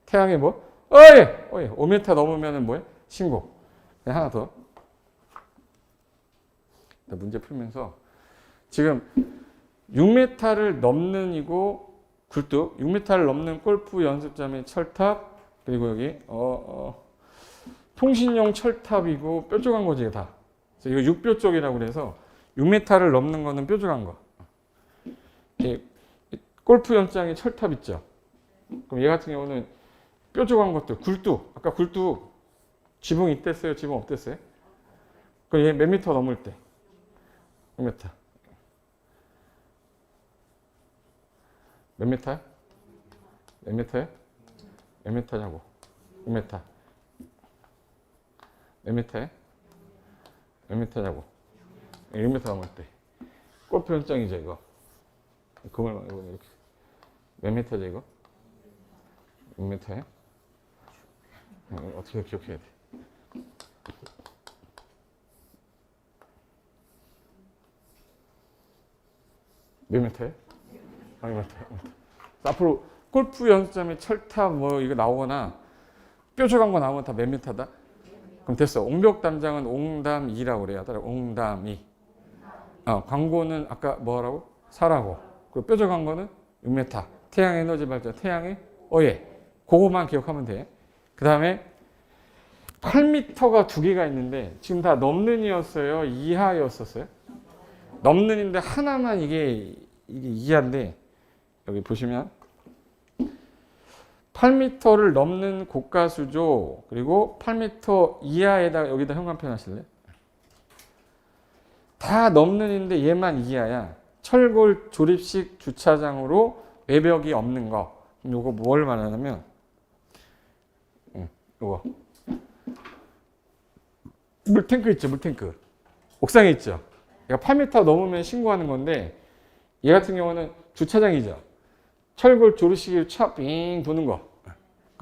태양의 뭐? 오예! 오예. 5m 넘으면 뭐예요? 신고. 하나 더. 문제 풀면서 지금 6m를 넘는 이고 굴뚝, 6m를 넘는 골프 연습장의 철탑, 그리고 여기 통신용 철탑이고 뾰족한 거지 다. 그래서 이거 6뼈 쪽이라고 그래서 6m를 넘는 거는 뾰족한 거. 골프 연장의 철탑 있죠. 그럼 얘 같은 경우는 뾰족한 것들, 굴뚝. 아까 굴뚝 지붕 있댔어요? 지붕 없댔어요? 그럼 얘 몇 미터 넘을 때? 6m. 몇 미터야? 몇 미터야? 몇 미터냐고? 6m. 몇 미터야? 몇 미터냐고? 6m 넘을 때. 골프 연장이죠 이거. 그걸 이렇게. 몇 미터죠 이거? 6m야? 어떻게 기억해야 돼? 몇 미터야? 6m. 앞으로 골프 연습장에 철탑 뭐 이거 나오거나 뾰족한 거 나오면 다 몇 미터다? 그럼 됐어. 옹벽 담장은 옹담이라고 그래요. 따라 옹담이. 광고는 아까 뭐라고? 사라고. 그리고 뾰족한 거는 6m. 태양 에너지 발전, 태양의 오예. 그거만 기억하면 돼. 그 다음에 8m가 두 개가 있는데 지금 다 넘는 이었어요? 이하였었어요? 넘는인데 하나만 이게 이하인데 여기 보시면 8m를 넘는 고가수조 그리고 8m 이하에다 여기다 현관편 하실래요? 다 넘는인데 얘만 이하야. 철골 조립식 주차장으로 외벽이 없는 거. 그럼 요거 뭘 말하냐면 요거 물탱크 있죠, 물탱크. 옥상에 있죠. 얘가 8m 넘으면 신고하는 건데 얘 같은 경우는 주차장이죠. 철골 조립식으로 촥빙 도는 거.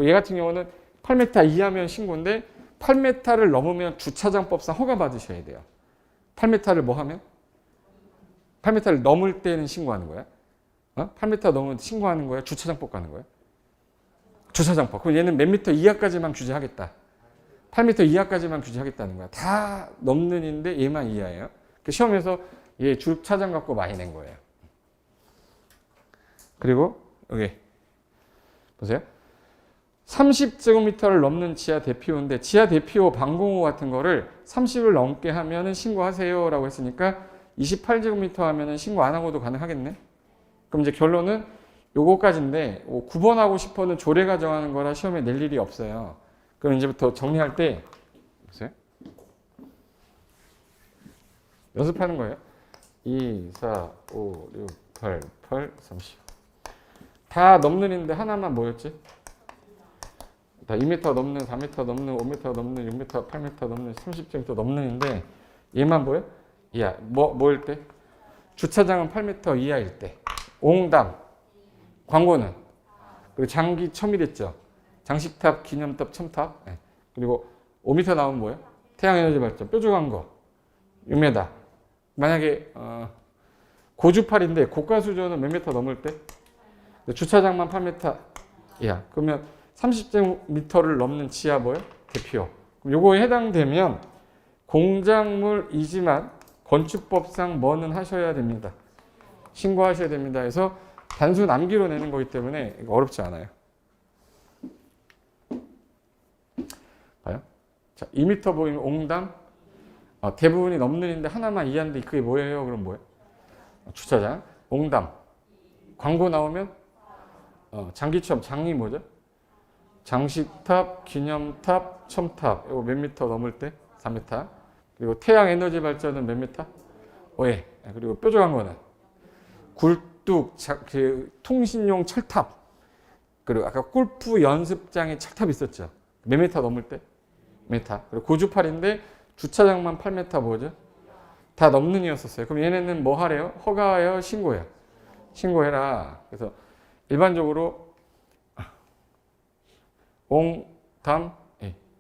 얘 같은 경우는 8m 이하면 신고인데 8m를 넘으면 주차장법상 허가 받으셔야 돼요. 8m를 뭐 하면? 8m를 넘을 때는 신고하는 거야. 8m 넘으면 신고하는 거야? 주차장법 가는 거야? 주차장법. 그럼 얘는 몇 미터 이하까지만 규제하겠다. 8m 이하까지만 규제하겠다는 거야. 다 넘는인데 얘만 이하예요. 시험에서 얘 주차장 갖고 많이 낸 거예요. 그리고 여기 보세요. 30제곱미터를 넘는 지하 대피호인데 지하 대피호 방공호 같은 거를 30을 넘게 하면은 신고하세요 라고 했으니까 28제곱미터 하면은 신고 안 하고도 가능하겠네. 그럼 이제 결론은 요거까지인데 9번 하고 10번은 조례가 정하는 거라 시험에 낼 일이 없어요. 그럼 이제부터 정리할 때 보세요. 연습하는 거예요. 2, 4, 5, 6, 8, 8, 30. 다 넘는인데 하나만 뭐였지? 다 2m 넘는, 4m 넘는, 5m 넘는, 6m, 8m 넘는, 30cm 넘는인데 얘만 뭐예요? 이하. 뭐일 때? 주차장은 8m 이하일 때. 옹담. 광고는? 그리고 장기 첨일했죠. 장식탑, 기념탑, 첨탑. 네. 그리고 5m 나오면 뭐예요? 태양에너지 발전. 뾰족한 거. 6m. 만약에 고주팔인데 고가수조는 몇 m 넘을 때? 주차장만 8m 이하. 그러면 30제곱미터를 넘는 지하 뭐예요? 대피호. 그럼 요거에 해당되면 공작물이지만 건축법상 뭐는 하셔야 됩니다. 신고하셔야 됩니다. 해서 단순 암기로 내는 거기 때문에 어렵지 않아요. 봐요. 자, 2m 보이면 옹담. 대부분이 넘는인데 하나만 이하인데 그게 뭐예요? 그럼 뭐예요? 주차장. 옹담. 광고 나오면 장기첨. 장이 뭐죠? 장식탑, 기념탑, 첨탑. 이거 몇 미터 넘을 때? 4m. 그리고 태양 에너지 발전은 몇 미터? 5에. 그리고 뾰족한 거는 굴뚝, 통신용 철탑. 그리고 아까 골프 연습장에 철탑 있었죠. 몇 미터 넘을 때? 미터. 그리고 고주팔인데 주차장만 8m 뭐죠? 다 넘는 이었었어요. 그럼 얘네는 뭐 하래요? 허가해요? 신고해요? 신고해라. 그래서 일반적으로 옹담,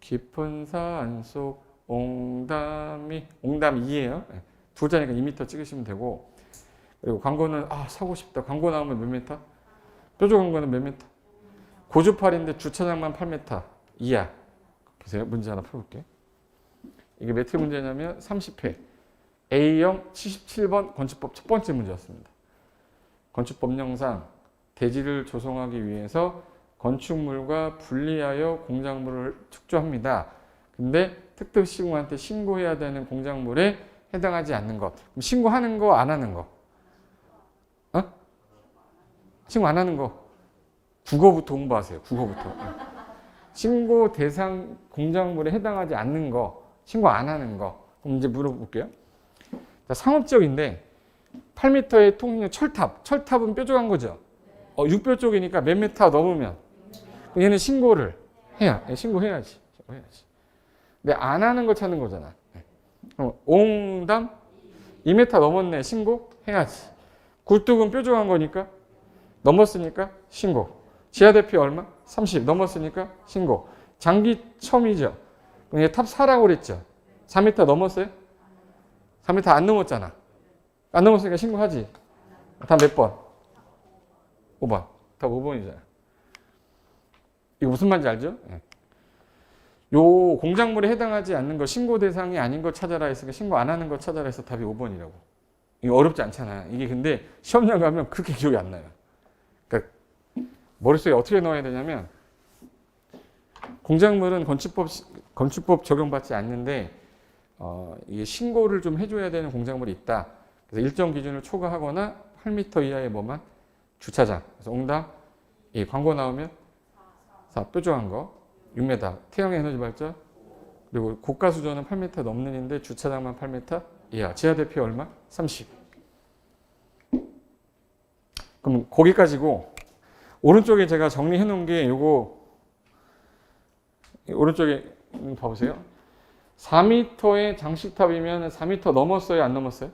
깊은 산속 옹담이에요. 두 자니까 2m 찍으시면 되고. 그리고 광고는 사고 싶다. 광고 나오면 몇 미터? 뾰족한 거는 몇 미터? 고주팔인데 주차장만 8m 이하. 보세요. 문제 하나 풀어볼게요. 이게 몇 회 문제냐면 30회. A형 77번 건축법 첫 번째 문제였습니다. 건축법령상 대지를 조성하기 위해서 건축물과 분리하여 공작물을 축조합니다. 근데 특특시공한테 신고해야 되는 공작물에 해당하지 않는 것. 그럼 신고하는 거, 안 하는 거? 신고 안 하는 거. 국어부터 공부하세요. 국어부터. 신고 대상 공작물에 해당하지 않는 거. 신고 안 하는 거. 그럼 이제 물어볼게요. 자, 상업지역인데 8m의 통신용 철탑. 철탑은 뾰족한 거죠. 6뼈 쪽이니까 몇 미터 넘으면 얘는 신고를 해야. 신고해야지. 근데 안 하는 거 찾는 거잖아. 옹담 2m 넘었네. 신고해야지. 굴뚝은 뾰족한 거니까 넘었으니까 신고. 지하 대피 얼마? 30 넘었으니까 신고. 장기 첨이죠. 그럼 얘 탑 4라고 그랬죠. 4m 넘었어요? 4m 안 넘었잖아. 안 넘었으니까 신고하지. 다 몇 번? 5번. 다 5번이잖아요. 이거 무슨 말인지 알죠? 요 공작물에 해당하지 않는 거 신고 대상이 아닌 거 찾아라 했으니까 신고 안 하는 거 찾아라 해서 답이 5번이라고. 이거 어렵지 않잖아. 이게 근데 시험장 가면 그렇게 기억이 안 나요. 그러니까 머릿속에 어떻게 넣어야 되냐면 공작물은 건축법 적용받지 않는데 이게 신고를 좀 해줘야 되는 공작물이 있다. 그래서 일정 기준을 초과하거나 8m 이하의 뭐만 주차장. 그래서 옹담 이 광고 나오면 4 뾰족한 거 6m 태양의 에너지 발전 그리고 고가 수조는 8m 넘는인데 주차장만 8m 이하. 지하 대피 얼마? 30. 그럼 거기까지고 오른쪽에 제가 정리해 놓은 게 요거 오른쪽에 봐보세요. 4m의 장식탑이면 4m 넘었어요? 안 넘었어요?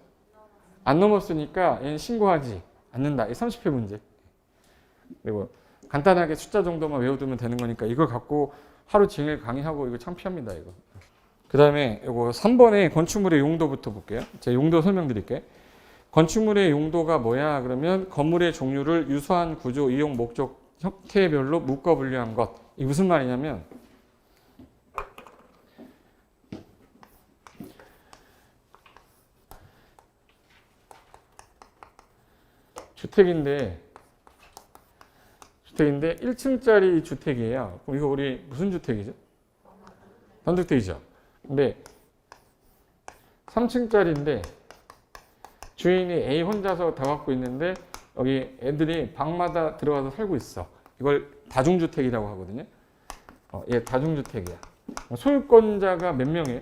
안 넘었으니까 얘는 신고하지 않는다. 이 30회 문제. 그리고 간단하게 숫자 정도만 외워두면 되는 거니까 이걸 갖고 하루 종일 강의하고 이거 창피합니다. 이거. 그 다음에 이거 3번에 건축물의 용도부터 볼게요. 제가 용도 설명드릴게요. 건축물의 용도가 뭐야? 그러면 건물의 종류를 유사한 구조, 이용, 목적, 형태별로 묶어 분류한 것. 이게 무슨 말이냐면 주택인데 1층짜리 주택이에요. 그럼 이거 우리 무슨 주택이죠? 단독주택이죠. 근데 3층짜리인데 주인이 A 혼자서 다 갖고 있는데 여기 애들이 방마다 들어가서 살고 있어. 이걸 다중주택이라고 하거든요. 얘 다중주택이야. 소유권자가 몇 명이에요?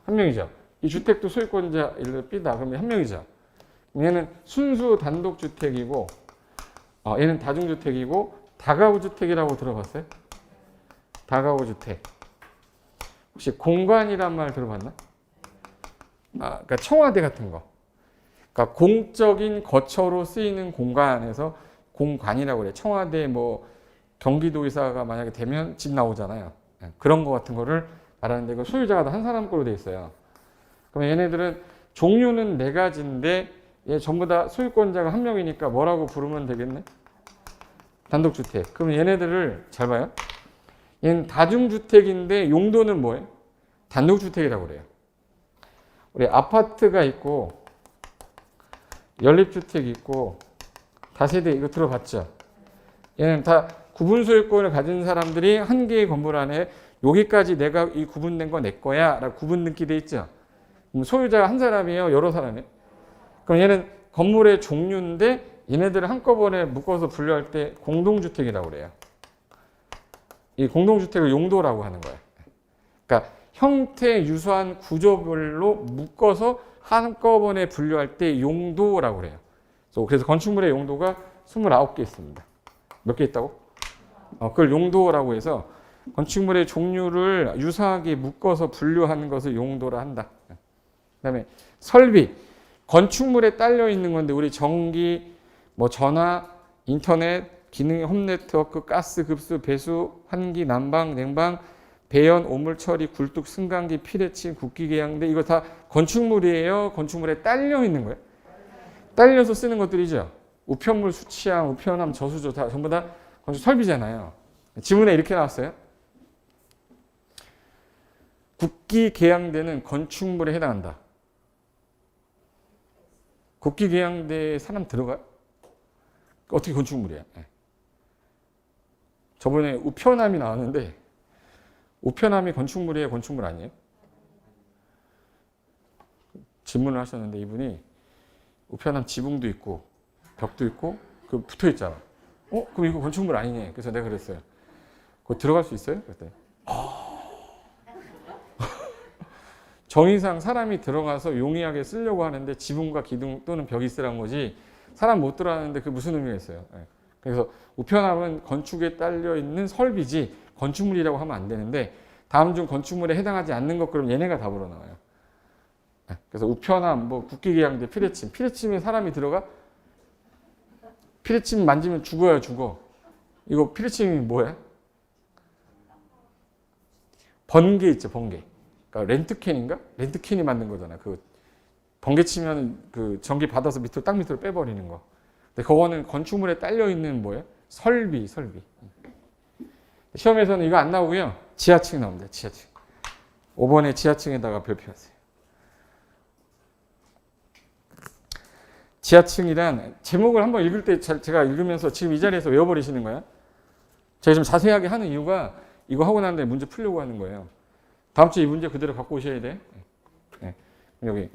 한 명이죠. 이 주택도 소유권자 B다. 그러면 한 명이죠. 얘는 순수 단독주택이고 얘는 다중주택이고 다가구주택이라고 들어봤어요? 다가구주택. 혹시 공간이란 말 들어봤나? 그러니까 청와대 같은 거. 그러니까 공적인 거처로 쓰이는 공간에서 공간이라고 그래. 청와대 뭐 경기도의사가 만약에 되면 집 나오잖아요. 그런 거 같은 거를 말하는데 그 소유자가 다 한 사람 거로 돼 있어요. 그러면 얘네들은 종류는 4가지인데 얘 전부 다 소유권자가 한 명이니까 뭐라고 부르면 되겠네? 단독주택. 그럼 얘네들을 잘 봐요. 얘는 다중주택인데 용도는 뭐예요? 단독주택이라고 그래요. 우리 아파트가 있고 연립주택이 있고 다세대 이거 들어봤죠? 얘는 다 구분 소유권을 가진 사람들이 한 개의 건물 안에 여기까지 내가 이 구분된 거 내 거야 라고 구분 등기 돼 있죠? 그럼 소유자가 한 사람이에요? 여러 사람이에요? 그럼 얘는 건물의 종류인데 얘네들을 한꺼번에 묶어서 분류할 때 공동주택이라고 그래요. 이 공동주택을 용도라고 하는 거예요. 그러니까 형태 유사한 구조별로 묶어서 한꺼번에 분류할 때 용도라고 그래요. 그래서 건축물의 용도가 29개 있습니다. 몇 개 있다고? 그걸 용도라고 해서 건축물의 종류를 유사하게 묶어서 분류하는 것을 용도라 한다. 그 다음에 설비. 건축물에 딸려 있는 건데 우리 전기, 뭐 전화, 인터넷, 기능, 홈네트워크, 가스, 급수, 배수, 환기, 난방, 냉방, 배연, 오물 처리, 굴뚝, 승강기, 피레침, 국기계양대 이거 다 건축물이에요? 건축물에 딸려 있는 거예요? 딸려서 쓰는 것들이죠. 우편물 수취함, 우편함, 저수조 다 전부 다 건축 설비잖아요. 지문에 이렇게 나왔어요. 국기계양대는 건축물에 해당한다. 국기계양대에 사람 들어가요? 어떻게 건축물이야? 저번에 우편함이 나왔는데 우편함이 건축물이에요? 건축물 아니에요? 질문을 하셨는데 이분이 우편함 지붕도 있고 벽도 있고 그 붙어 있잖아. 그럼 이거 건축물 아니냐? 그래서 내가 그랬어요. 그거 들어갈 수 있어요? 그랬더니 정의상 사람이 들어가서 용이하게 쓰려고 하는데 지붕과 기둥 또는 벽이 쓰란 거지 사람 못 들어가는데 그게 무슨 의미가 있어요? 그래서 우편함은 건축에 딸려 있는 설비지 건축물이라고 하면 안 되는데 다음 중 건축물에 해당하지 않는 것 그럼 얘네가 답으로 나와요. 그래서 우편함, 뭐 국기계양대, 피레침. 피레침에 사람이 들어가? 피레침 만지면 죽어야 죽어. 이거 피레침이 뭐야? 번개 있죠, 번개. 그러니까 렌트캔인가? 렌트캔이 만든 거잖아. 그 번개 치면 그 전기 받아서 밑으로 딱 밑으로 빼버리는 거. 근데 그거는 건축물에 딸려 있는 뭐예요? 설비. 시험에서는 이거 안 나오고요. 지하층 나옵니다. 지하층. 5번에 지하층에다가 별표하세요. 지하층이란 제목을 한번 읽을 때 제가 읽으면서 지금 이 자리에서 외워버리시는 거야. 제가 좀 자세하게 하는 이유가 이거 하고 난 다음에 문제 풀려고 하는 거예요. 다음 주에 이 문제 그대로 갖고 오셔야 돼. 네. 여기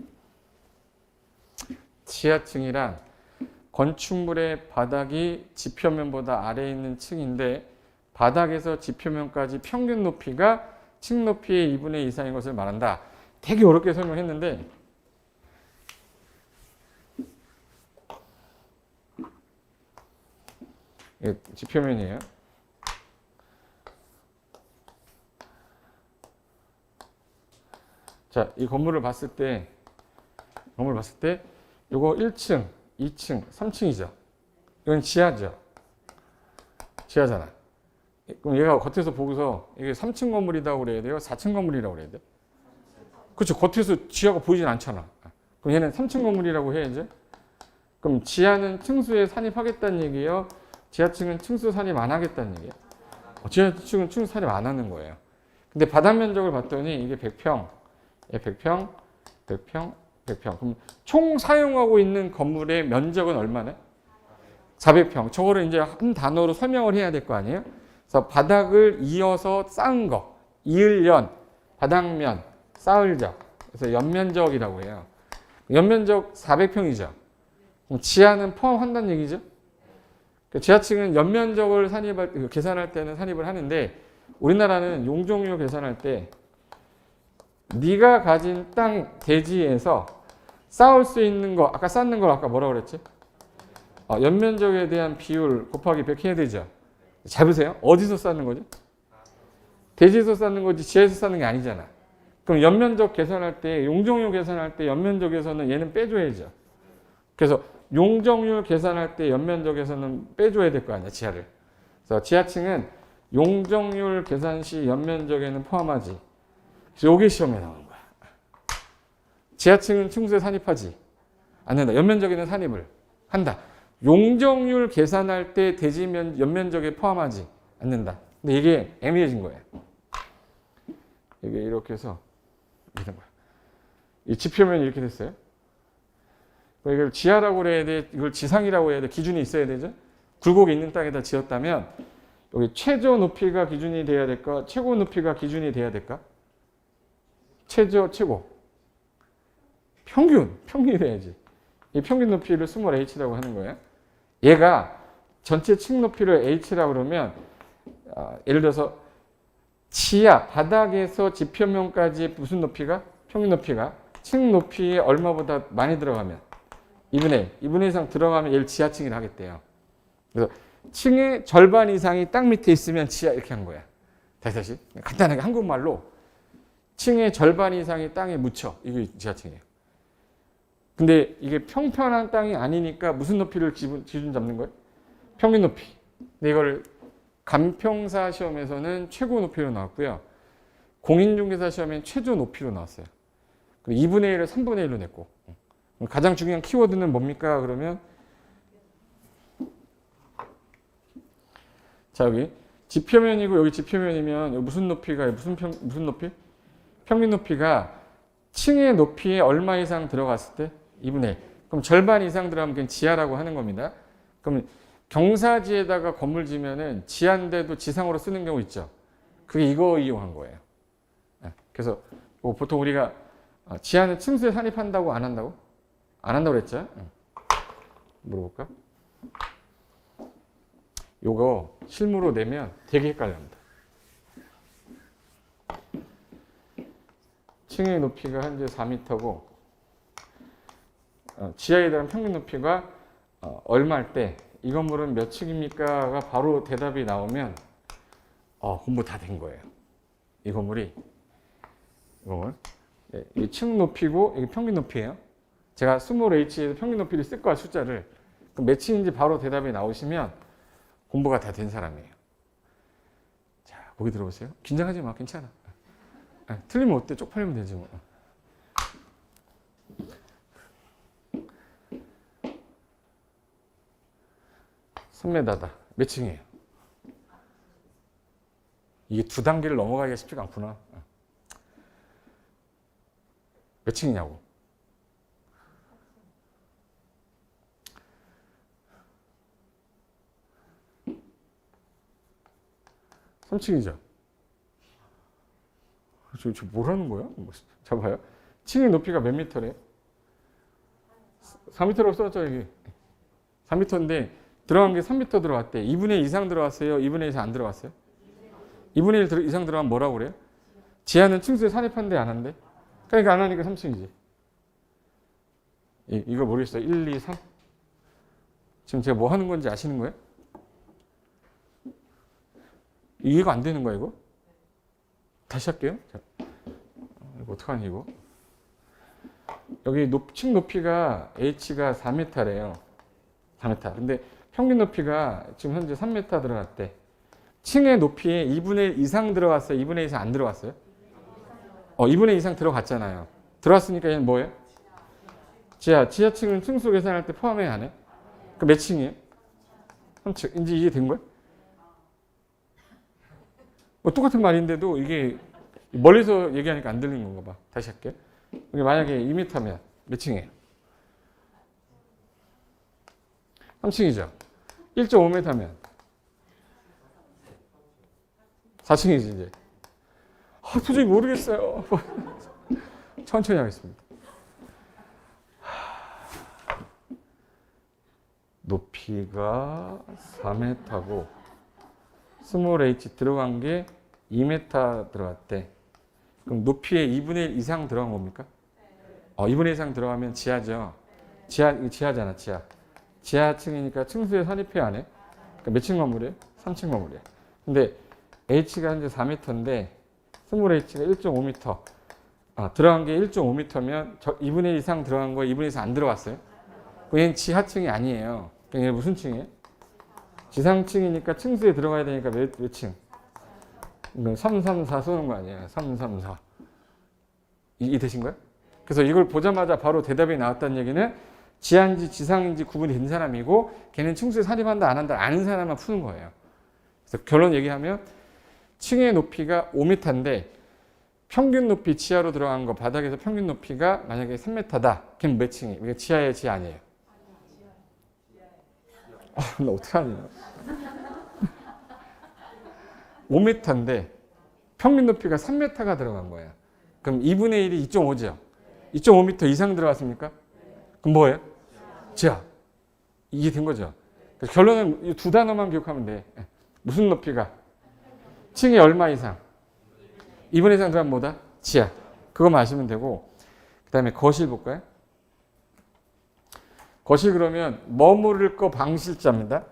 지하층이란 건축물의 바닥이 지표면보다 아래에 있는 층인데 바닥에서 지표면까지 평균 높이가 층 높이의 2분의 2 이상인 것을 말한다. 되게 어렵게 설명했는데 이게 지표면이에요. 자, 이 건물을 봤을 때 이거 1층, 2층, 3층이죠. 이건 지하죠. 지하잖아. 그럼 얘가 겉에서 보고서 이게 3층 건물이라고 그래야 돼요? 4층 건물이라고 그래야 돼? 그렇죠. 겉에서 지하가 보이진 않잖아. 그럼 얘는 3층 건물이라고 해야죠. 그럼 지하는 층수에 산입하겠다는 얘기예요? 지하층은 층수 산입 안 하겠다는 얘기예요? 지하층은 층수 산입 안 하는 거예요. 근데 바닥 면적을 봤더니 이게 100평, 100평, 100평, 100평. 그럼 총 사용하고 있는 건물의 면적은 얼마네? 400평. 저거를 이제 한 단어로 설명을 해야 될 거 아니에요? 그래서 바닥을 이어서 쌓은 거, 이을연, 바닥면, 쌓을적. 그래서 연면적이라고 해요. 연면적 400평이죠. 그럼 지하는 포함한다는 얘기죠. 지하층은 연면적을 계산할 때는 산입을 하는데 우리나라는 용적률 계산할 때 네가 가진 땅 대지에서 쌓을 수 있는 거, 아까 쌓는 걸 아까 뭐라고 그랬지? 연면적에 대한 비율 곱하기 100 해야 되죠. 잘 보세요. 어디서 쌓는 거죠? 대지에서 쌓는 거지 지하에서 쌓는 게 아니잖아. 그럼 연면적 계산할 때, 용적률 계산할 때 연면적에서는 얘는 빼줘야죠. 그래서 용적률 계산할 때 연면적에서는 빼줘야 될 거 아니야, 지하를. 그래서 지하층은 용적률 계산 시 연면적에는 포함하지. 그래서 요게 시험에 나오는 거야. 지하층은 층수에 산입하지 않는다. 연면적에는 산입을 한다. 용적률 계산할 때 대지면 연면적에 포함하지 않는다. 근데 이게 애매해진 거예요. 이게 이렇게 해서 이런 거야. 이 지표면이 이렇게 됐어요. 이걸 지하라고 그래야 돼, 이걸 지상이라고 해야 돼. 기준이 있어야 되죠. 굴곡이 있는 땅에다 지었다면 여기 최저 높이가 기준이 돼야 될까? 최고 높이가 기준이 돼야 될까? 최고. 평균이 돼야지. 이 평균 높이를 스몰 h라고 하는 거예요. 얘가 전체 층 높이를 h라고 그러면 예를 들어서 지하, 바닥에서 지표면까지 무슨 높이가? 평균 높이가 층 높이에 얼마보다 많이 들어가면 2분의 1 이상 들어가면 얘를 지하층이라 하겠대요. 그래서 층의 절반 이상이 땅 밑에 있으면 지하 이렇게 한 거야. 다시 간단하게 한국말로 층의 절반 이상이 땅에 묻혀. 이게 지하층이에요. 근데 이게 평평한 땅이 아니니까 무슨 높이를 기준 잡는 거예요? 평균 높이. 근데 이걸 간평사 시험에서는 최고 높이로 나왔고요. 공인중개사 시험에는 최저 높이로 나왔어요. 그리고 2분의 1을 3분의 1로 냈고. 가장 중요한 키워드는 뭡니까? 그러면 자, 여기 지표면이고 여기 지표면이면 여기 무슨 높이가 무슨 높이? 평균 높이가 층의 높이에 얼마 이상 들어갔을 때 2분의 1. 그럼 절반 이상 들어가면 그냥 지하라고 하는 겁니다. 그럼 경사지에다가 건물 지면은 지하인데도 지상으로 쓰는 경우 있죠. 그게 이거 이용한 거예요. 그래서 보통 우리가 지하는 층수에 산입한다고 안 한다고? 안 한다고 그랬죠? 물어볼까? 요거 실무로 내면 되게 헷갈립니다. 층의 높이가 현재 4m고 지하에 대한 평균 높이가 얼마일 때 이 건물은 몇 층입니까가 바로 대답이 나오면 공부 다 된 거예요. 이 건물이 이 층 높이고 이게 평균 높이예요. 제가 스몰 h에서 평균 높이를 쓸 거야, 숫자를. 그럼 몇 층인지 바로 대답이 나오시면 공부가 다 된 사람이에요. 자, 보기 들어보세요. 긴장하지 마, 괜찮아. 틀리면 어때? 쪽팔리면 되지 뭐. $3m다. 몇 층이에요? 이게 2단계를 넘어가기가 쉽지가 않구나. 몇 층이냐고. 3층이죠. 저 뭐라는 거야? 자, 봐요. 층의 높이가 몇 미터래요? 4m라고 써놨죠, 여기. 4m인데 들어간 게 3m 들어갔대. 2분의 1 이상 들어갔어요? 2분의 1 이상 안 들어갔어요? 2분의 1 이상 들어가면 뭐라고 그래요? 지하는 층수에 산입한대, 안 한대? 그러니까 안 하니까 3층이지. 이거 모르겠어요. 1, 2, 3? 지금 제가 뭐 하는 건지 아시는 거예요? 이해가 안 되는 거야, 이거? 다시 할게요. 자, 이거 어떡하니, 이거? 여기 층 높이가 H가 4m래요. 4m. 근데 평균 높이가 지금 현재 3m 들어갔대. 층의 높이에 2분의 1 이상 들어갔어요? 2분의 1 이상 안 들어갔어요? 2분의 1 이상 들어갔잖아요. 들어갔으니까 얘는 뭐예요? 지하층은 층수 계산할 때 포함해야 하네? 그 몇 층이에요? 3층. 이제 이게 된 거야? 뭐 똑같은 말인데도 이게 멀리서 얘기하니까 안 들리는 건가 봐. 다시 할게요. 이게 만약에 2m면 몇 층이에요? 3층이죠. 1.5m면 4층이지 이제. 도저히 모르겠어요. 천천히 하겠습니다. 높이가 4m고 스몰 h 들어간 게 2m 들어갔대. 그럼 높이에 2분의 1 이상 들어간 겁니까? 2분의 1 이상 들어가면 지하죠. 지하잖아, 지하. 지하층이니까 층수에 산입해야 하네. 그러니까 몇 층 건물이에요? 3층 건물이에요. 근데 H가 현재 4m인데 스몰 h가 1.5m. 들어간 게 1.5m면 2분의 1 이상 들어간 거 2분의 1 이상 안 들어갔어요? 얘는 지하층이 아니에요. 그럼 얘는 무슨 층이에요? 지상층이니까 층수에 들어가야 되니까 몇 층? 3, 3, 4 쏘는 거 아니에요? 3, 3, 4. 이 되신 거예요? 그래서 이걸 보자마자 바로 대답이 나왔다는 얘기는 지하인지 지상인지 구분이 된 사람이고 걔는 층수에 산입한다 안 한다 아는 사람만 푸는 거예요. 그래서 결론 얘기하면 층의 높이가 5m인데 평균 높이 지하로 들어간 거 바닥에서 평균 높이가 만약에 3m다. 그럼 몇 층이? 이게 지하예요, 지하 아니에요? 나 어떡하니? 5m인데 평균 높이가 3m가 들어간 거예요. 그럼 2분의 1이 2.5죠? 2.5m 이상 들어갔습니까? 그럼 뭐예요? 지하. 이게 된 거죠. 그래서 결론은 이 두 단어만 기억하면 돼. 무슨 높이가? 층이 얼마 이상? 2분의 1 이상 들어가면 뭐다? 지하. 그거만 아시면 되고 그 다음에 거실 볼까요? 거실 그러면 머무를 거 방실자입니다.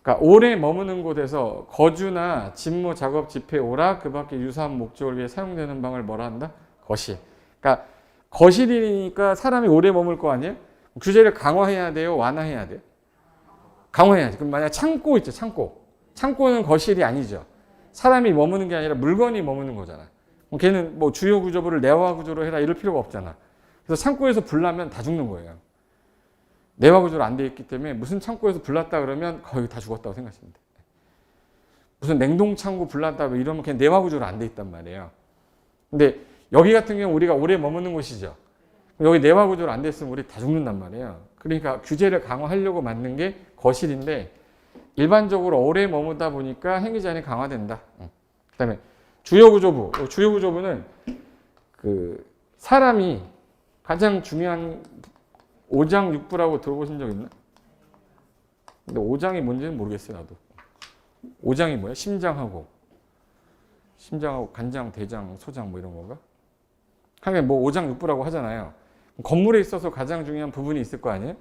그러니까 오래 머무는 곳에서 거주나 집무, 작업, 집회, 오락 그 밖에 유사한 목적을 위해 사용되는 방을 뭐라 한다? 거실. 그러니까 거실이니까 사람이 오래 머물 거 아니에요? 규제를 강화해야 돼요? 완화해야 돼요? 강화해야지. 그럼 만약 창고 있죠, 창고. 창고는 거실이 아니죠. 사람이 머무는 게 아니라 물건이 머무는 거잖아. 걔는 뭐 주요 구조부를 내화 구조로 해라 이럴 필요가 없잖아. 그래서 창고에서 불 나면 다 죽는 거예요. 내화 구조로 안 돼 있기 때문에 무슨 창고에서 불 났다 그러면 거의 다 죽었다고 생각하시면 돼. 무슨 냉동 창고 불 났다 이러면 그냥 내화 구조로 안 돼 있단 말이에요. 근데 여기 같은 경우 우리가 오래 머무는 곳이죠. 여기 내화 구조로 안 됐으면 우리 다 죽는단 말이에요. 그러니까 규제를 강화하려고 만든 게 거실인데 일반적으로 오래 머무다 보니까 행위 제한이 강화된다. 그다음에 주요 구조부. 주요 구조부는 그 사람이 가장 중요한 5장 6부라고 들어보신 적 있나? 근데 5장이 뭔지는 모르겠어요, 나도. 5장이 뭐야? 심장하고 간장, 대장, 소장 뭐 이런 건가? 하긴 뭐 5장 6부라고 하잖아요. 건물에 있어서 가장 중요한 부분이 있을 거 아니에요?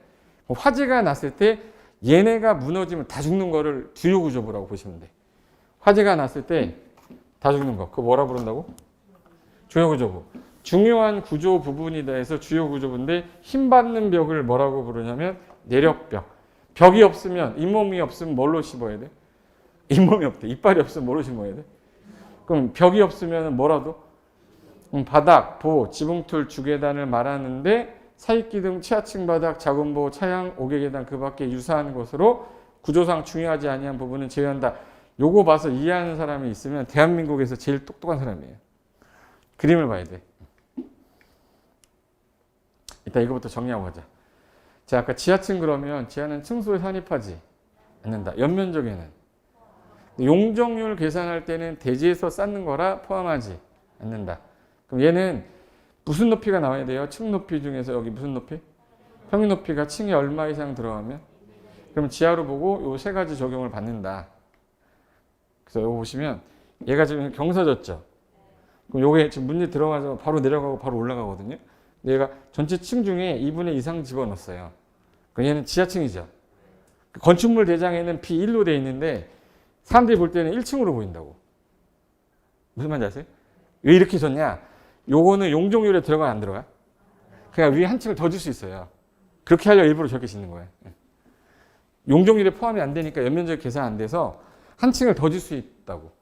화재가 났을 때 얘네가 무너지면 다 죽는 거를 주요 구조부라고 보시면 돼. 화재가 났을 때 다 죽는 거. 그거 뭐라 부른다고? 주요 구조부. 중요한 구조 부분이다 해서 주요 구조부인데 힘받는 벽을 뭐라고 부르냐면 내력벽. 벽이 없으면 잇몸이 없으면 뭘로 씹어야 돼? 잇몸이 없대. 이빨이 없으면 뭘로 씹어야 돼? 그럼 벽이 없으면 뭐라도? 바닥, 보, 지붕틀, 주계단을 말하는데 사익기둥, 치하층 바닥, 자금보, 차양, 오개계단 그 밖에 유사한 것으로 구조상 중요하지 아니한 부분은 제외한다. 요거 봐서 이해하는 사람이 있으면 대한민국에서 제일 똑똑한 사람이에요. 그림을 봐야 돼. 이따 이거부터 정리하고 가자. 자, 아까 지하층 그러면 지하는 층수에 산입하지 않는다. 연면적에는. 용적률 계산할 때는 대지에서 쌓는 거라 포함하지 않는다. 그럼 얘는 무슨 높이가 나와야 돼요? 층 높이 중에서 여기 무슨 높이? 평균 높이가 층이 얼마 이상 들어가면? 그럼 지하로 보고 요 세 가지 적용을 받는다. 그래서 이거 보시면 얘가 지금 경사졌죠. 그럼 요게 지금 문제 들어가서 바로 내려가고 바로 올라가거든요. 근데 얘가 전체 층 중에 2분의 2 이상 집어넣었어요. 그럼 얘는 지하층이죠. 건축물 대장에는 B1로 돼 있는데 사람들이 볼 때는 1층으로 보인다고. 무슨 말인지 아세요? 왜 이렇게 졌냐? 요거는 용적률에 들어가 안 들어가? 그냥 위에 한 층을 더 줄 수 있어요. 그렇게 하려고 일부러 저렇게 짓는 거예요. 용적률에 포함이 안 되니까 연면적 계산 안 돼서 한 층을 더 줄 수 있다고.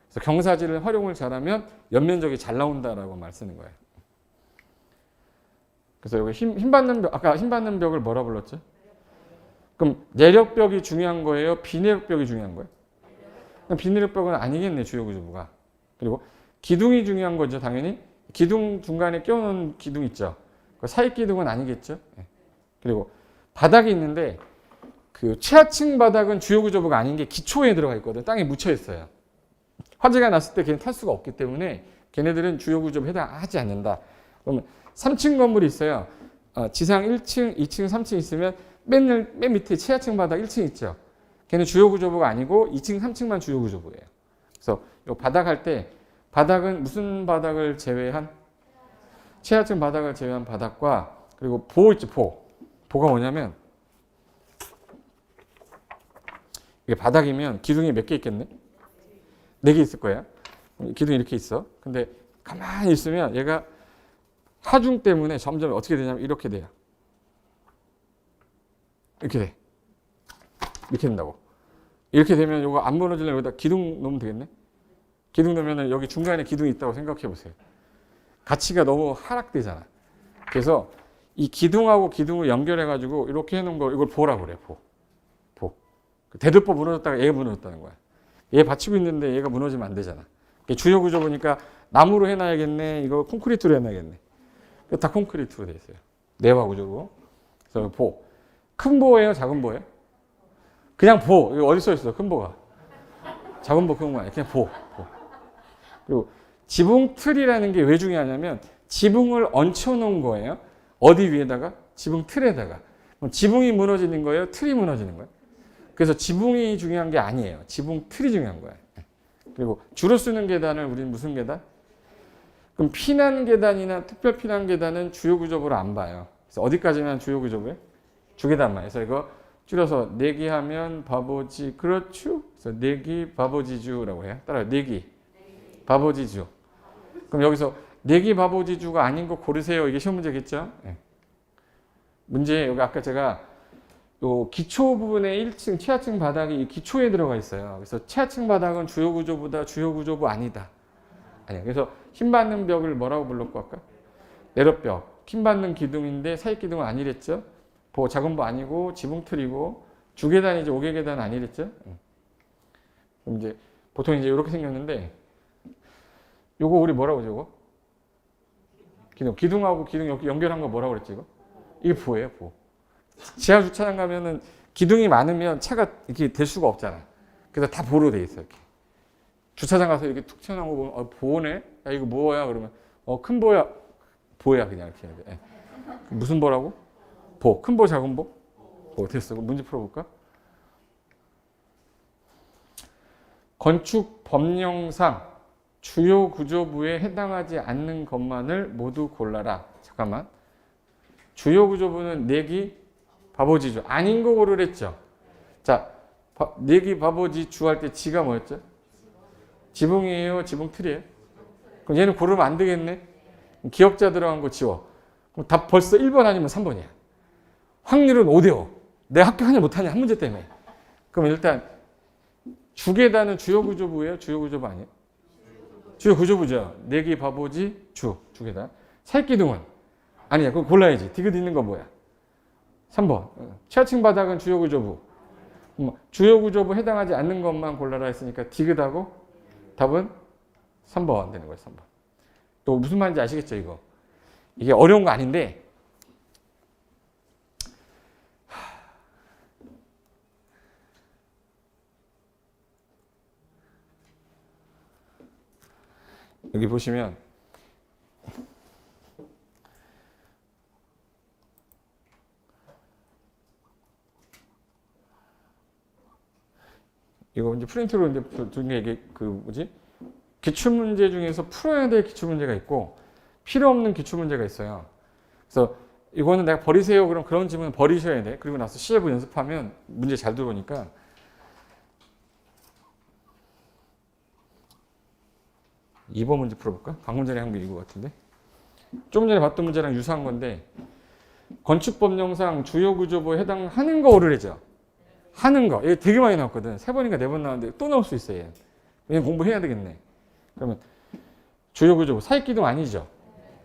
그래서 경사지를 활용을 잘하면 연면적이 잘 나온다라고 말 쓰는 거예요. 그래서 여기 힘 받는 벽, 아까 힘 받는 벽을 뭐라 불렀죠? 그럼 내력벽이 중요한 거예요? 비내력벽이 중요한 거예요? 비내력벽은 아니겠네, 주요구조부가. 그리고 기둥이 중요한 거죠, 당연히. 기둥 중간에 껴놓은 기둥 있죠. 사이 기둥은 아니겠죠. 그리고 바닥이 있는데 그 최하층 바닥은 주요구조부가 아닌 게 기초에 들어가 있거든. 땅에 묻혀 있어요. 화재가 났을 때 걔는 탈 수가 없기 때문에 걔네들은 주요구조부에 해당하지 않는다. 그러면 3층 건물이 있어요. 지상 1층, 2층, 3층 있으면 맨 밑에 최하층 바닥 1층 있죠. 걔는 주요구조부가 아니고 2층, 3층만 주요구조부예요. 그래서 요 바닥 할 때 바닥은 무슨 바닥을 제외한? 최하층 바닥을 제외한 바닥과 그리고 보 있죠, 보. 보가 뭐냐면 이게 바닥이면 기둥이 몇 개 있겠네? 4개 있을 거야. 기둥이 이렇게 있어. 근데 가만히 있으면 얘가 하중 때문에 점점 어떻게 되냐면 이렇게 돼요. 이렇게 돼. 이렇게 된다고. 이렇게 되면 이거 안 무너지려면 여기다 기둥 놓으면 되겠네? 기둥 놓으면 여기 중간에 기둥이 있다고 생각해 보세요. 가치가 너무 하락되잖아. 그래서 이 기둥하고 기둥을 연결해가지고 이렇게 해놓은 거 이걸 보라고 그래. 보. 대들보 무너졌다가 얘가 무너졌다는 거야. 얘 받치고 있는데 얘가 무너지면 안 되잖아. 주요 구조 보니까 나무로 해놔야겠네. 이거 콘크리트로 해놔야겠네. 다 콘크리트로 돼 있어요. 내화 구조로. 그래서 보. 큰 보예요? 작은 보예요? 그냥 보. 이거 어디 써 있어? 큰 보가. 작은 보, 큰 거 아니야. 그냥 보. 그리고 지붕 틀이라는 게 왜 중요하냐면 지붕을 얹혀놓은 거예요. 어디 위에다가? 지붕 틀에다가. 그럼 지붕이 무너지는 거예요? 틀이 무너지는 거예요? 그래서 지붕이 중요한 게 아니에요. 지붕 틀이 중요한 거예요. 그리고 주로 쓰는 계단을 우리는 무슨 계단? 그럼 피난 계단이나 특별 피난 계단은 주요 구조부로 안 봐요. 그래서 어디까지만 주요 구조부예요? 주계단만. 그래서 이거 줄여서 내기하면 바보지 그렇죠? 그래서 내기 바보지주라고 해요. 따라요. 내기 바보지주. 그럼 여기서 내기 바보지주가 아닌 거 고르세요. 이게 시험 문제겠죠? 네. 문제 여기 아까 제가 요 기초 부분에 1층 최하층 바닥이 이 기초에 들어가 있어요. 그래서 최하층 바닥은 주요 구조보다 주요 구조부 아니다. 아니야. 그래서 힘 받는 벽을 뭐라고 불렀고 아까? 내력벽. 힘 받는 기둥인데 사이 기둥은 아니랬죠? 작은 보 아니고 지붕틀이고 주계단이죠. 5개 계단 아니랬죠? 그럼 이제 보통 이제 이렇게 생겼는데 요거 우리 뭐라고 저거? 기둥하고 기둥 연결한 거 뭐라고 그랬지 이거? 이게 보예요, 보. 지하 주차장 가면은 기둥이 많으면 차가 이렇게 될 수가 없잖아. 그래서 다 보로 돼 있어 이렇게. 주차장 가서 이렇게 툭 튀어나온 거 보면 보네? 야 이거 뭐야? 그러면 큰 보야. 보야 그냥 이렇게. 예. 무슨 보라고? 보. 큰 보, 작은 보? 됐어. 문제 풀어볼까? 건축 법령상 주요 구조부에 해당하지 않는 것만을 모두 골라라. 잠깐만. 주요 구조부는 내기 바보지주. 아닌 거 고르랬죠. 자, 내기 바보지주 할 때 지가 뭐였죠? 지붕이에요? 지붕 틀이에요? 그럼 얘는 고르면 안 되겠네? 기억자 들어간 거 지워. 그럼 답 벌써 1번 아니면 3번이야. 확률은 5대5. 내가 합격하냐 못하냐 한 문제 때문에. 그럼 일단 주계단은 주요 구조부예요? 주요 구조부 아니에요? 주요 구조부죠. 내기 바보지 주계단. 살기둥은 아니야. 그거 골라야지. 디귿 있는 거 뭐야? 3번. 최하층 바닥은 주요 구조부. 주요 구조부 해당하지 않는 것만 골라라 했으니까 디귿하고 답은 3번 되는 거예요. 3번. 또 무슨 말인지 아시겠죠? 이게 어려운 거 아닌데 여기 보시면 이거 이제 프린트로 이제 둔 게 이게 그 뭐지? 기출문제 중에서 풀어야 될 기출문제가 있고 필요 없는 기출문제가 있어요. 그래서 이거는 내가 버리세요. 그럼 그런 질문은 버리셔야 돼. 그리고 나서 시제부 연습하면 문제 잘 들어오니까. 2번 문제 풀어볼까? 방금 전에 한 거 이거 같은데. 좀 전에 봤던 문제랑 유사한 건데 건축법령상 주요구조부에 해당하는 거 오르래죠. 하는 거. 이게 되게 많이 나왔거든. 3번인가 4번 나왔는데 또 나올 수 있어요. 얘. 그냥 공부해야 되겠네. 그러면 주요구조부. 사익기둥 아니죠?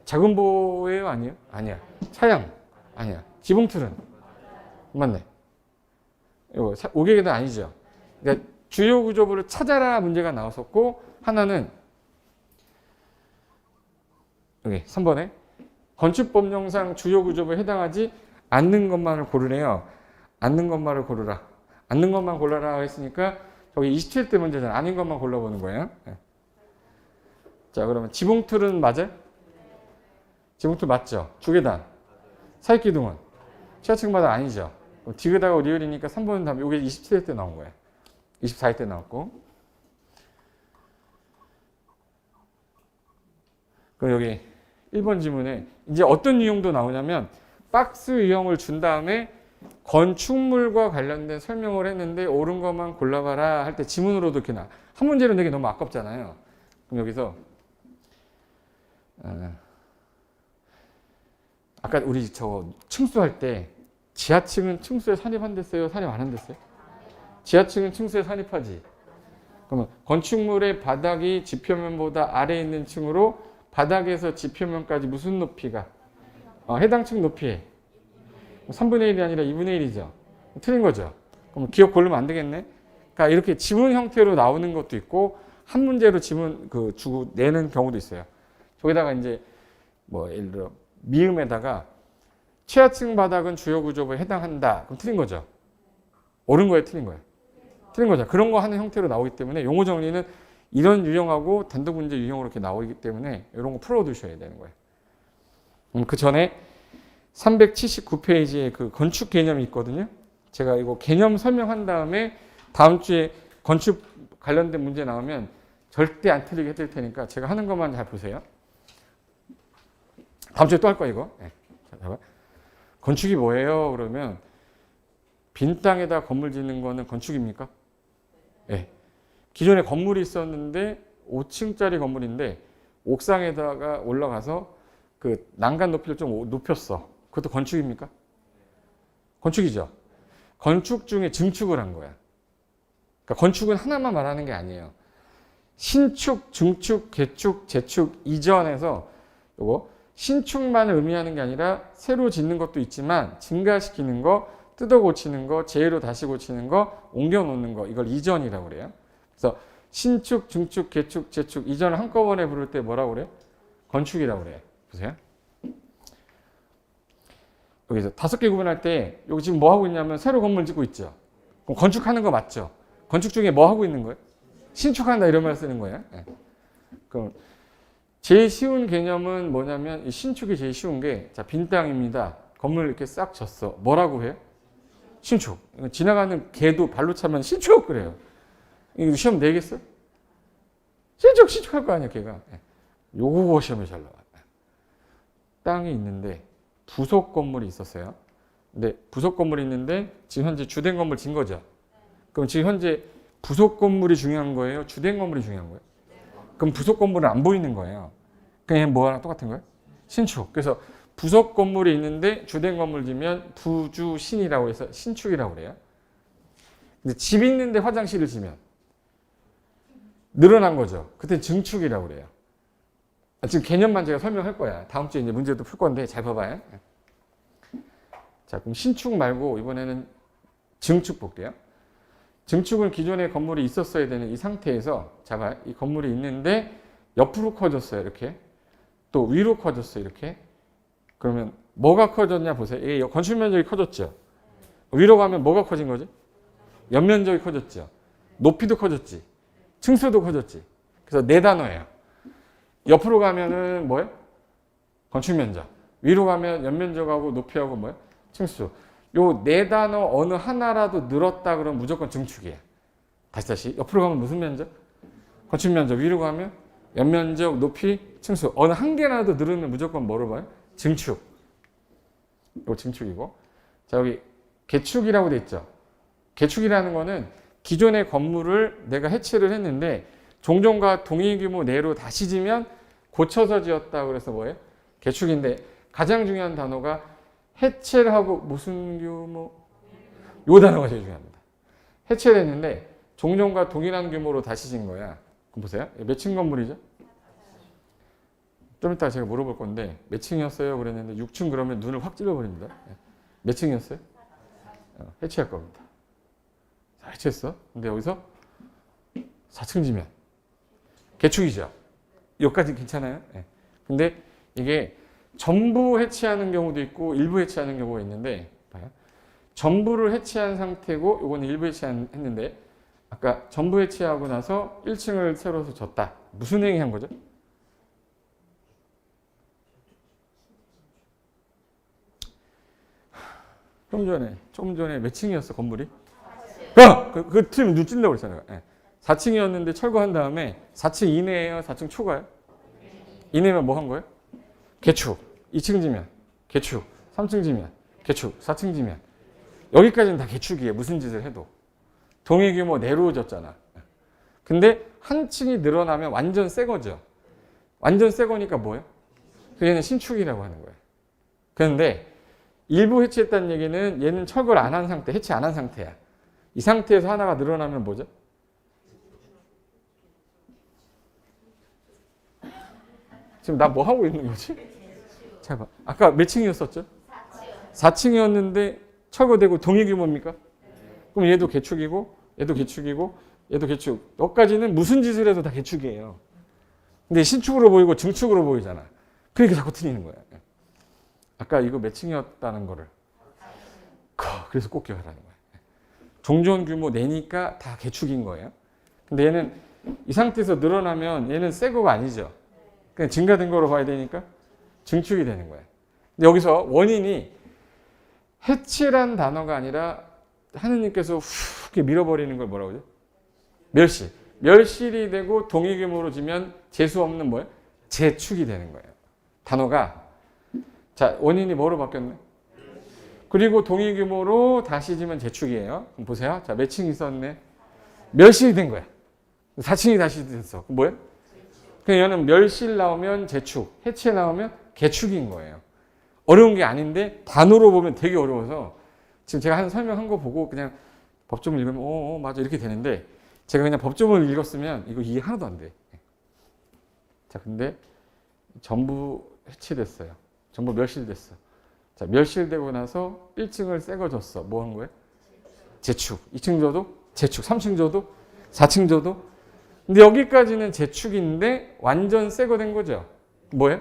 자금보예요? 아니에요? 아니야. 차양? 아니야. 지붕틀은? 맞네. 이거 5개 계단 아니죠? 그러니까 주요구조부를 찾아라 문제가 나왔었고 하나는 여기 3번에 건축법령상 주요구조부에 해당하지 않는 것만을 고르래요. 않는 것만을 고르라. 않는 것만 골라라 했으니까 저기 27대 문제잖아. 아닌 것만 골라보는 거예요. 네. 자, 그러면 지붕틀은 맞아요? 지붕틀 맞죠? 주계단. 사익기둥은? 최하층마다 아니죠? 디귿하고 리을이니까 3번은 답. 이게 27대 때 나온 거예요. 24일 때 나왔고. 그럼 여기 1번 지문에 이제 어떤 유형도 나오냐면 박스 유형을 준 다음에 건축물과 관련된 설명을 했는데 옳은 것만 골라봐라 할 때 지문으로도 이렇게 나. 한 문제로 내기 너무 아깝잖아요. 그럼 여기서 아까 우리 저거 층수할 때 지하층은 층수에 산입 안 됐어요? 산입 안 됐어요? 지하층은 층수에 산입하지. 그러면 건축물의 바닥이 지표면보다 아래에 있는 층으로 바닥에서 지표면까지 무슨 높이가? 해당 층 높이에 3분의 1이 아니라 2분의 1이죠. 틀린 거죠. 그럼 기억 고르면 안 되겠네. 그러니까 이렇게 지문 형태로 나오는 것도 있고 한 문제로 지문 주고 내는 경우도 있어요. 저기다가 이제 뭐 예를 들어 미음에다가 최하층 바닥은 주요 구조부에 해당한다. 그럼 틀린 거죠. 옳은 거예요, 틀린 거예요. 틀린 거죠. 그런 거 하는 형태로 나오기 때문에 용어 정리는 이런 유형하고 단독 문제 유형으로 이렇게 나오기 때문에 이런 거 풀어두셔야 되는 거예요. 그 전에 379페이지에 그 건축 개념이 있거든요. 제가 이거 개념 설명한 다음에 다음 주에 건축 관련된 문제 나오면 절대 안 틀리게 해드릴 테니까 제가 하는 것만 잘 보세요. 다음 주에 또 할 거야 이거. 네. 자, 봐봐. 건축이 뭐예요? 그러면 빈 땅에다 건물 짓는 거는 건축입니까? 네. 기존에 건물이 있었는데 5층짜리 건물인데 옥상에다가 올라가서 그 난간 높이를 좀 높였어. 그것도 건축입니까? 건축이죠. 건축 중에 증축을 한 거야. 그러니까 건축은 하나만 말하는 게 아니에요. 신축, 증축, 개축, 재축 이전에서 요거 신축만을 의미하는 게 아니라 새로 짓는 것도 있지만 증가시키는 거, 뜯어 고치는 거, 재해로 다시 고치는 거, 옮겨 놓는 거 이걸 이전이라고 그래요. 그래서 신축, 증축, 개축, 재축 이전을 한꺼번에 부를 때 뭐라고 그래요? 건축이라고 그래요. 보세요. 여기서 5개 구분할 때 여기 지금 뭐 하고 있냐면 새로 건물 짓고 있죠. 그럼 건축하는 거 맞죠? 건축 중에 뭐 하고 있는 거예요? 신축한다 이런 말 쓰는 거예요. 네. 그럼 제일 쉬운 개념은 뭐냐면 이 신축이 제일 쉬운 게 자, 빈 땅입니다. 건물 이렇게 싹 졌어. 뭐라고 해요? 신축. 지나가는 개도 발로 차면 신축 그래요. 이거 시험 내겠어? 신축할 거 아니야, 걔가. 요거 시험에 잘 나와. 땅이 있는데 부속 건물이 있었어요. 근데 부속 건물이 있는데 지금 현재 주된 건물 진 거죠. 그럼 지금 현재 부속 건물이 중요한 거예요? 주된 건물이 중요한 거예요? 그럼 부속 건물은 안 보이는 거예요. 그냥 뭐랑 똑같은 거예요? 신축. 그래서 부속 건물이 있는데 주된 건물 지면 부주신이라고 해서 신축이라고 그래요. 근데 집 있는데 화장실을 지면 늘어난 거죠. 그때 증축이라고 그래요. 지금 개념만 제가 설명할 거야. 다음 주에 이제 문제도 풀 건데 잘 봐봐요. 자, 그럼 신축 말고 이번에는 증축 볼게요. 증축은 기존에 건물이 있었어야 되는 이 상태에서 자, 봐. 이 건물이 있는데 옆으로 커졌어요. 이렇게. 또 위로 커졌어요. 이렇게. 그러면 뭐가 커졌냐 보세요. 이게 건축 면적이 커졌죠. 위로 가면 뭐가 커진 거지? 연면적이 커졌죠. 높이도 커졌지. 층수도 커졌지. 그래서 네 단어예요. 옆으로 가면은 뭐예요? 건축 면적. 위로 가면 연면적하고 높이하고 뭐예요? 층수. 요 네 단어 어느 하나라도 늘었다 그러면 무조건 증축이에요. 다시 옆으로 가면 무슨 면적? 건축 면적. 위로 가면 연면적, 높이, 층수. 어느 한 개라도 늘으면 무조건 뭐로 봐요? 증축. 이거 증축이고. 자, 여기 개축이라고 돼 있죠. 개축이라는 거는 기존의 건물을 내가 해체를 했는데 종전과 동일 규모 내로 다시 지면 고쳐서 지었다 그래서 뭐예요? 개축인데 가장 중요한 단어가 해체를 하고 무슨 규모? 요 단어가 제일 중요합니다. 해체를 했는데 종전과 동일한 규모로 다시 진 거야. 그럼 보세요. 몇 층 건물이죠? 좀 이따 제가 물어볼 건데 몇 층이었어요? 그랬는데 6층 그러면 눈을 확 찔러버립니다. 몇 층이었어요? 해체할 겁니다. 자, 해체했어. 근데 여기서 4층 지면 개축이죠. 여기까지 괜찮아요? 근데 이게 전부 해체하는 경우도 있고 일부 해체하는 경우가 있는데 봐요. 전부를 해체한 상태고 이거는 일부 해체했는데 아까 전부 해체하고 나서 1층을 새로 졌다. 무슨 행위 한 거죠? 좀 전에 몇 층이었어 건물이? 그 팀 눈 찔려고 그랬잖아요. 4층이었는데 철거한 다음에 4층 이내예요? 4층 초과요? 이내면 뭐 한 거예요? 개축. 2층 지면 개축. 3층 지면 개축. 4층 지면 여기까지는 다 개축이에요. 무슨 짓을 해도. 동일 규모 내로 졌잖아. 근데 한 층이 늘어나면 완전 새 거죠. 완전 새 거니까 뭐예요? 얘는 신축이라고 하는 거예요. 그런데 일부 해체했다는 얘기는 얘는 철거를 안 한 상태, 해체 안 한 상태야. 이 상태에서 하나가 늘어나면 뭐죠? 지금 나 뭐 하고 있는 거지? 잘 봐. 아까 몇 층이었었죠? 4층이었는데 철거되고 동일 규모입니까? 그럼 얘도 개축이고, 얘도 개축이고, 얘도 개축. 여기까지는 무슨 짓을 해도 다 개축이에요. 근데 신축으로 보이고 증축으로 보이잖아. 그러니까 자꾸 틀리는 거야. 아까 이거 몇 층이었다는 거를. 그래서 꼭 기억하라는 거야. 종전 규모 내니까 다 개축인 거예요. 근데 얘는 이 상태에서 늘어나면 얘는 새 거가 아니죠. 그냥 증가된 거로 봐야 되니까 증축이 되는 거예요. 근데 여기서 원인이 해체란 단어가 아니라 하느님께서 훅 밀어버리는 걸 뭐라고 하죠? 멸실. 멸실이 되고 동일 규모로 지면 재수 없는 뭐예요? 재축이 되는 거예요. 단어가. 자, 원인이 뭐로 바뀌었네? 그리고 동일 규모로 다시 지면 재축이에요. 그럼 보세요. 자, 몇 층 있었네? 멸실이 된 거야. 4층이 다시 됐어. 그럼 뭐예요? 그냥 얘는 멸실 나오면 재축, 해체 나오면 개축인 거예요. 어려운 게 아닌데 단어로 보면 되게 어려워서 지금 제가 한 설명한 거 보고 그냥 법조문 읽으면 맞아 이렇게 되는데 제가 그냥 법조문을 읽었으면 이거 이해 하나도 안 돼. 자, 근데 전부 해체됐어요. 전부 멸실됐어. 자, 멸실되고 나서 1층을 새 거 줬어. 뭐 한 거예요? 재축. 2층 줘도 재축. 3층 줘도 4층 줘도. 근데 여기까지는 재축인데 완전 새 거 된 거죠. 뭐예요?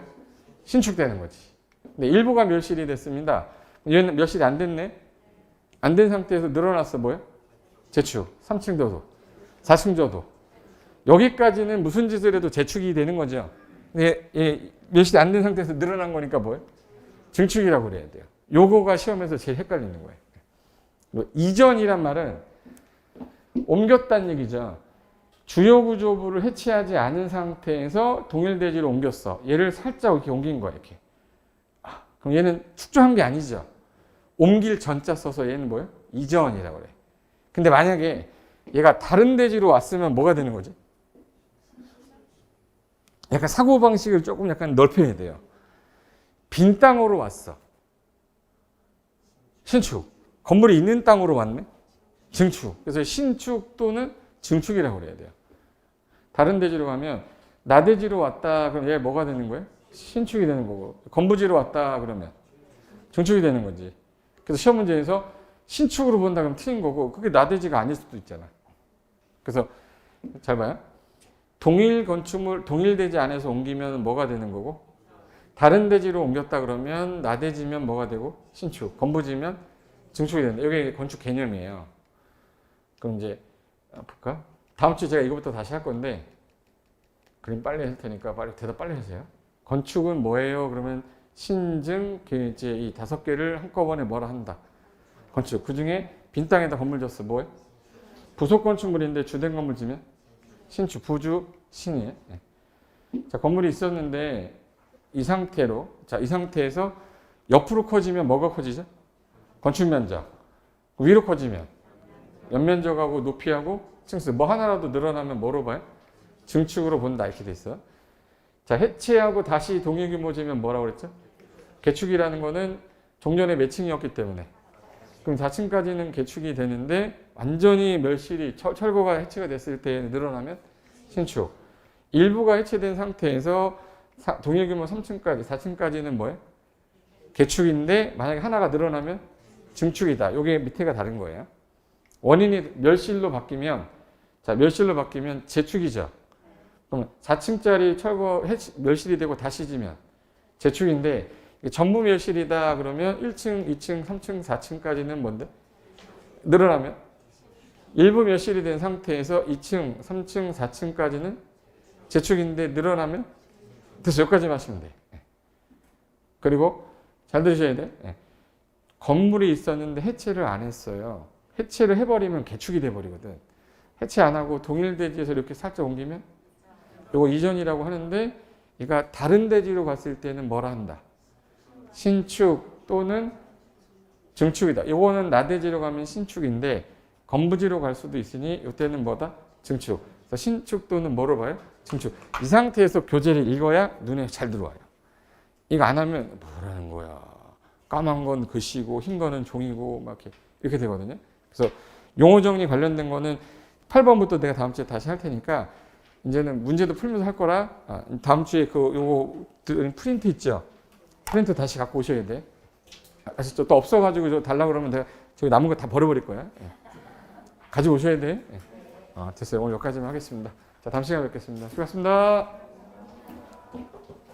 신축되는 거지. 근데 일부가 멸실이 됐습니다. 얘는 멸실이 안 됐네. 안 된 상태에서 늘어났어. 뭐예요? 재축. 3층 줘도 4층 줘도. 여기까지는 무슨 짓을 해도 재축이 되는 거죠. 근데 멸실이 안 된 상태에서 늘어난 거니까 뭐예요? 증축이라고 그래야 돼요. 요거가 시험에서 제일 헷갈리는 거예요. 이전이란 말은 옮겼다는 얘기죠. 주요 구조부를 해체하지 않은 상태에서 동일대지로 옮겼어. 얘를 살짝 이렇게 옮긴 거야. 이렇게. 그럼 얘는 축조한 게 아니죠. 옮길 전자 써서 얘는 뭐예요? 이전이라고 그래. 근데 만약에 얘가 다른 대지로 왔으면 뭐가 되는 거지? 약간 사고방식을 조금 약간 넓혀야 돼요. 빈 땅으로 왔어. 신축. 건물이 있는 땅으로 왔네. 증축. 그래서 신축 또는 증축이라고 그래야 돼요. 다른 대지로 가면 나대지로 왔다 그럼 얘 뭐가 되는 거예요? 신축이 되는 거고. 건부지로 왔다 그러면 증축이 되는 거지. 그래서 시험 문제에서 신축으로 본다 그러면 틀린 거고 그게 나대지가 아닐 수도 있잖아. 그래서 잘 봐요. 동일 건축물 동일 대지 안에서 옮기면 뭐가 되는 거고 다른 대지로 옮겼다 그러면 나대지면 뭐가 되고 신축, 건부지면 증축이 된다. 이게 건축 개념이에요. 그럼 이제 볼까? 다음 주에 제가 이거부터 다시 할 건데 그림 빨리 할 테니까 빨리 대답 빨리 하세요. 건축은 뭐예요? 그러면 신증, 이제 이 5개를 한꺼번에 뭐라 한다. 건축. 그 중에 빈 땅에다 건물 졌어. 뭐예요? 부속 건축물인데 주된 건물 지면 신축, 부주, 신이에요. 예. 자, 건물이 있었는데 이 상태로, 자, 이 상태에서 옆으로 커지면 뭐가 커지죠? 건축 면적. 위로 커지면 연면적하고 높이하고 층수. 뭐 하나라도 늘어나면 뭐로 봐요? 증축으로 본다 이렇게 돼 있어요. 자, 해체하고 다시 동일 규모 재면 뭐라고 그랬죠? 개축이라는 거는 종전에 몇 층이었기 때문에. 그럼 4층까지는 개축이 되는데 완전히 멸실이 철거가 해체가 됐을 때 늘어나면 신축. 일부가 해체된 상태에서 동일 규모 3층까지, 4층까지는 뭐예요? 개축인데 만약에 하나가 늘어나면 증축이다. 이게 밑에가 다른 거예요. 원인이 멸실로 바뀌면, 자, 멸실로 바뀌면 재축이죠. 그러면 4층짜리 철거 멸실이 되고 다시 지면 재축인데 전부 멸실이다 그러면 1층, 2층, 3층, 4층까지는 뭔데? 늘어나면 일부 멸실이 된 상태에서 2층, 3층, 4층까지는 재축인데 늘어나면 그래서 여기까지만 하시면 돼. 그리고 잘 들으셔야 돼. 건물이 있었는데 해체를 안 했어요. 해체를 해버리면 개축이 돼버리거든. 해체 안 하고 동일 대지에서 이렇게 살짝 옮기면 이거 이전이라고 하는데 얘가 다른 대지로 갔을 때는 뭐라 한다? 신축 또는 증축이다. 이거는 나대지로 가면 신축인데 건부지로 갈 수도 있으니 이때는 뭐다? 증축. 그래서 신축 또는 뭐로 봐요? 증축. 이 상태에서 교재를 읽어야 눈에 잘 들어와요. 이거 안 하면 뭐라는 거야. 까만 건 글씨고 흰 거는 종이고 막 이렇게 되거든요. 그래서 용어 정리 관련된 거는 8번부터 내가 다음 주에 다시 할 테니까 이제는 문제도 풀면서 할 거라 다음 주에 그 요거 프린트 있죠? 프린트 다시 갖고 오셔야 돼. 아시죠? 또 없어가지고 저 달라고 그러면 내가 저기 남은 거 다 버려버릴 거야. 가지고 오셔야 돼. 됐어요. 오늘 여기까지만 하겠습니다. 자, 다음 시간에 뵙겠습니다. 수고하셨습니다.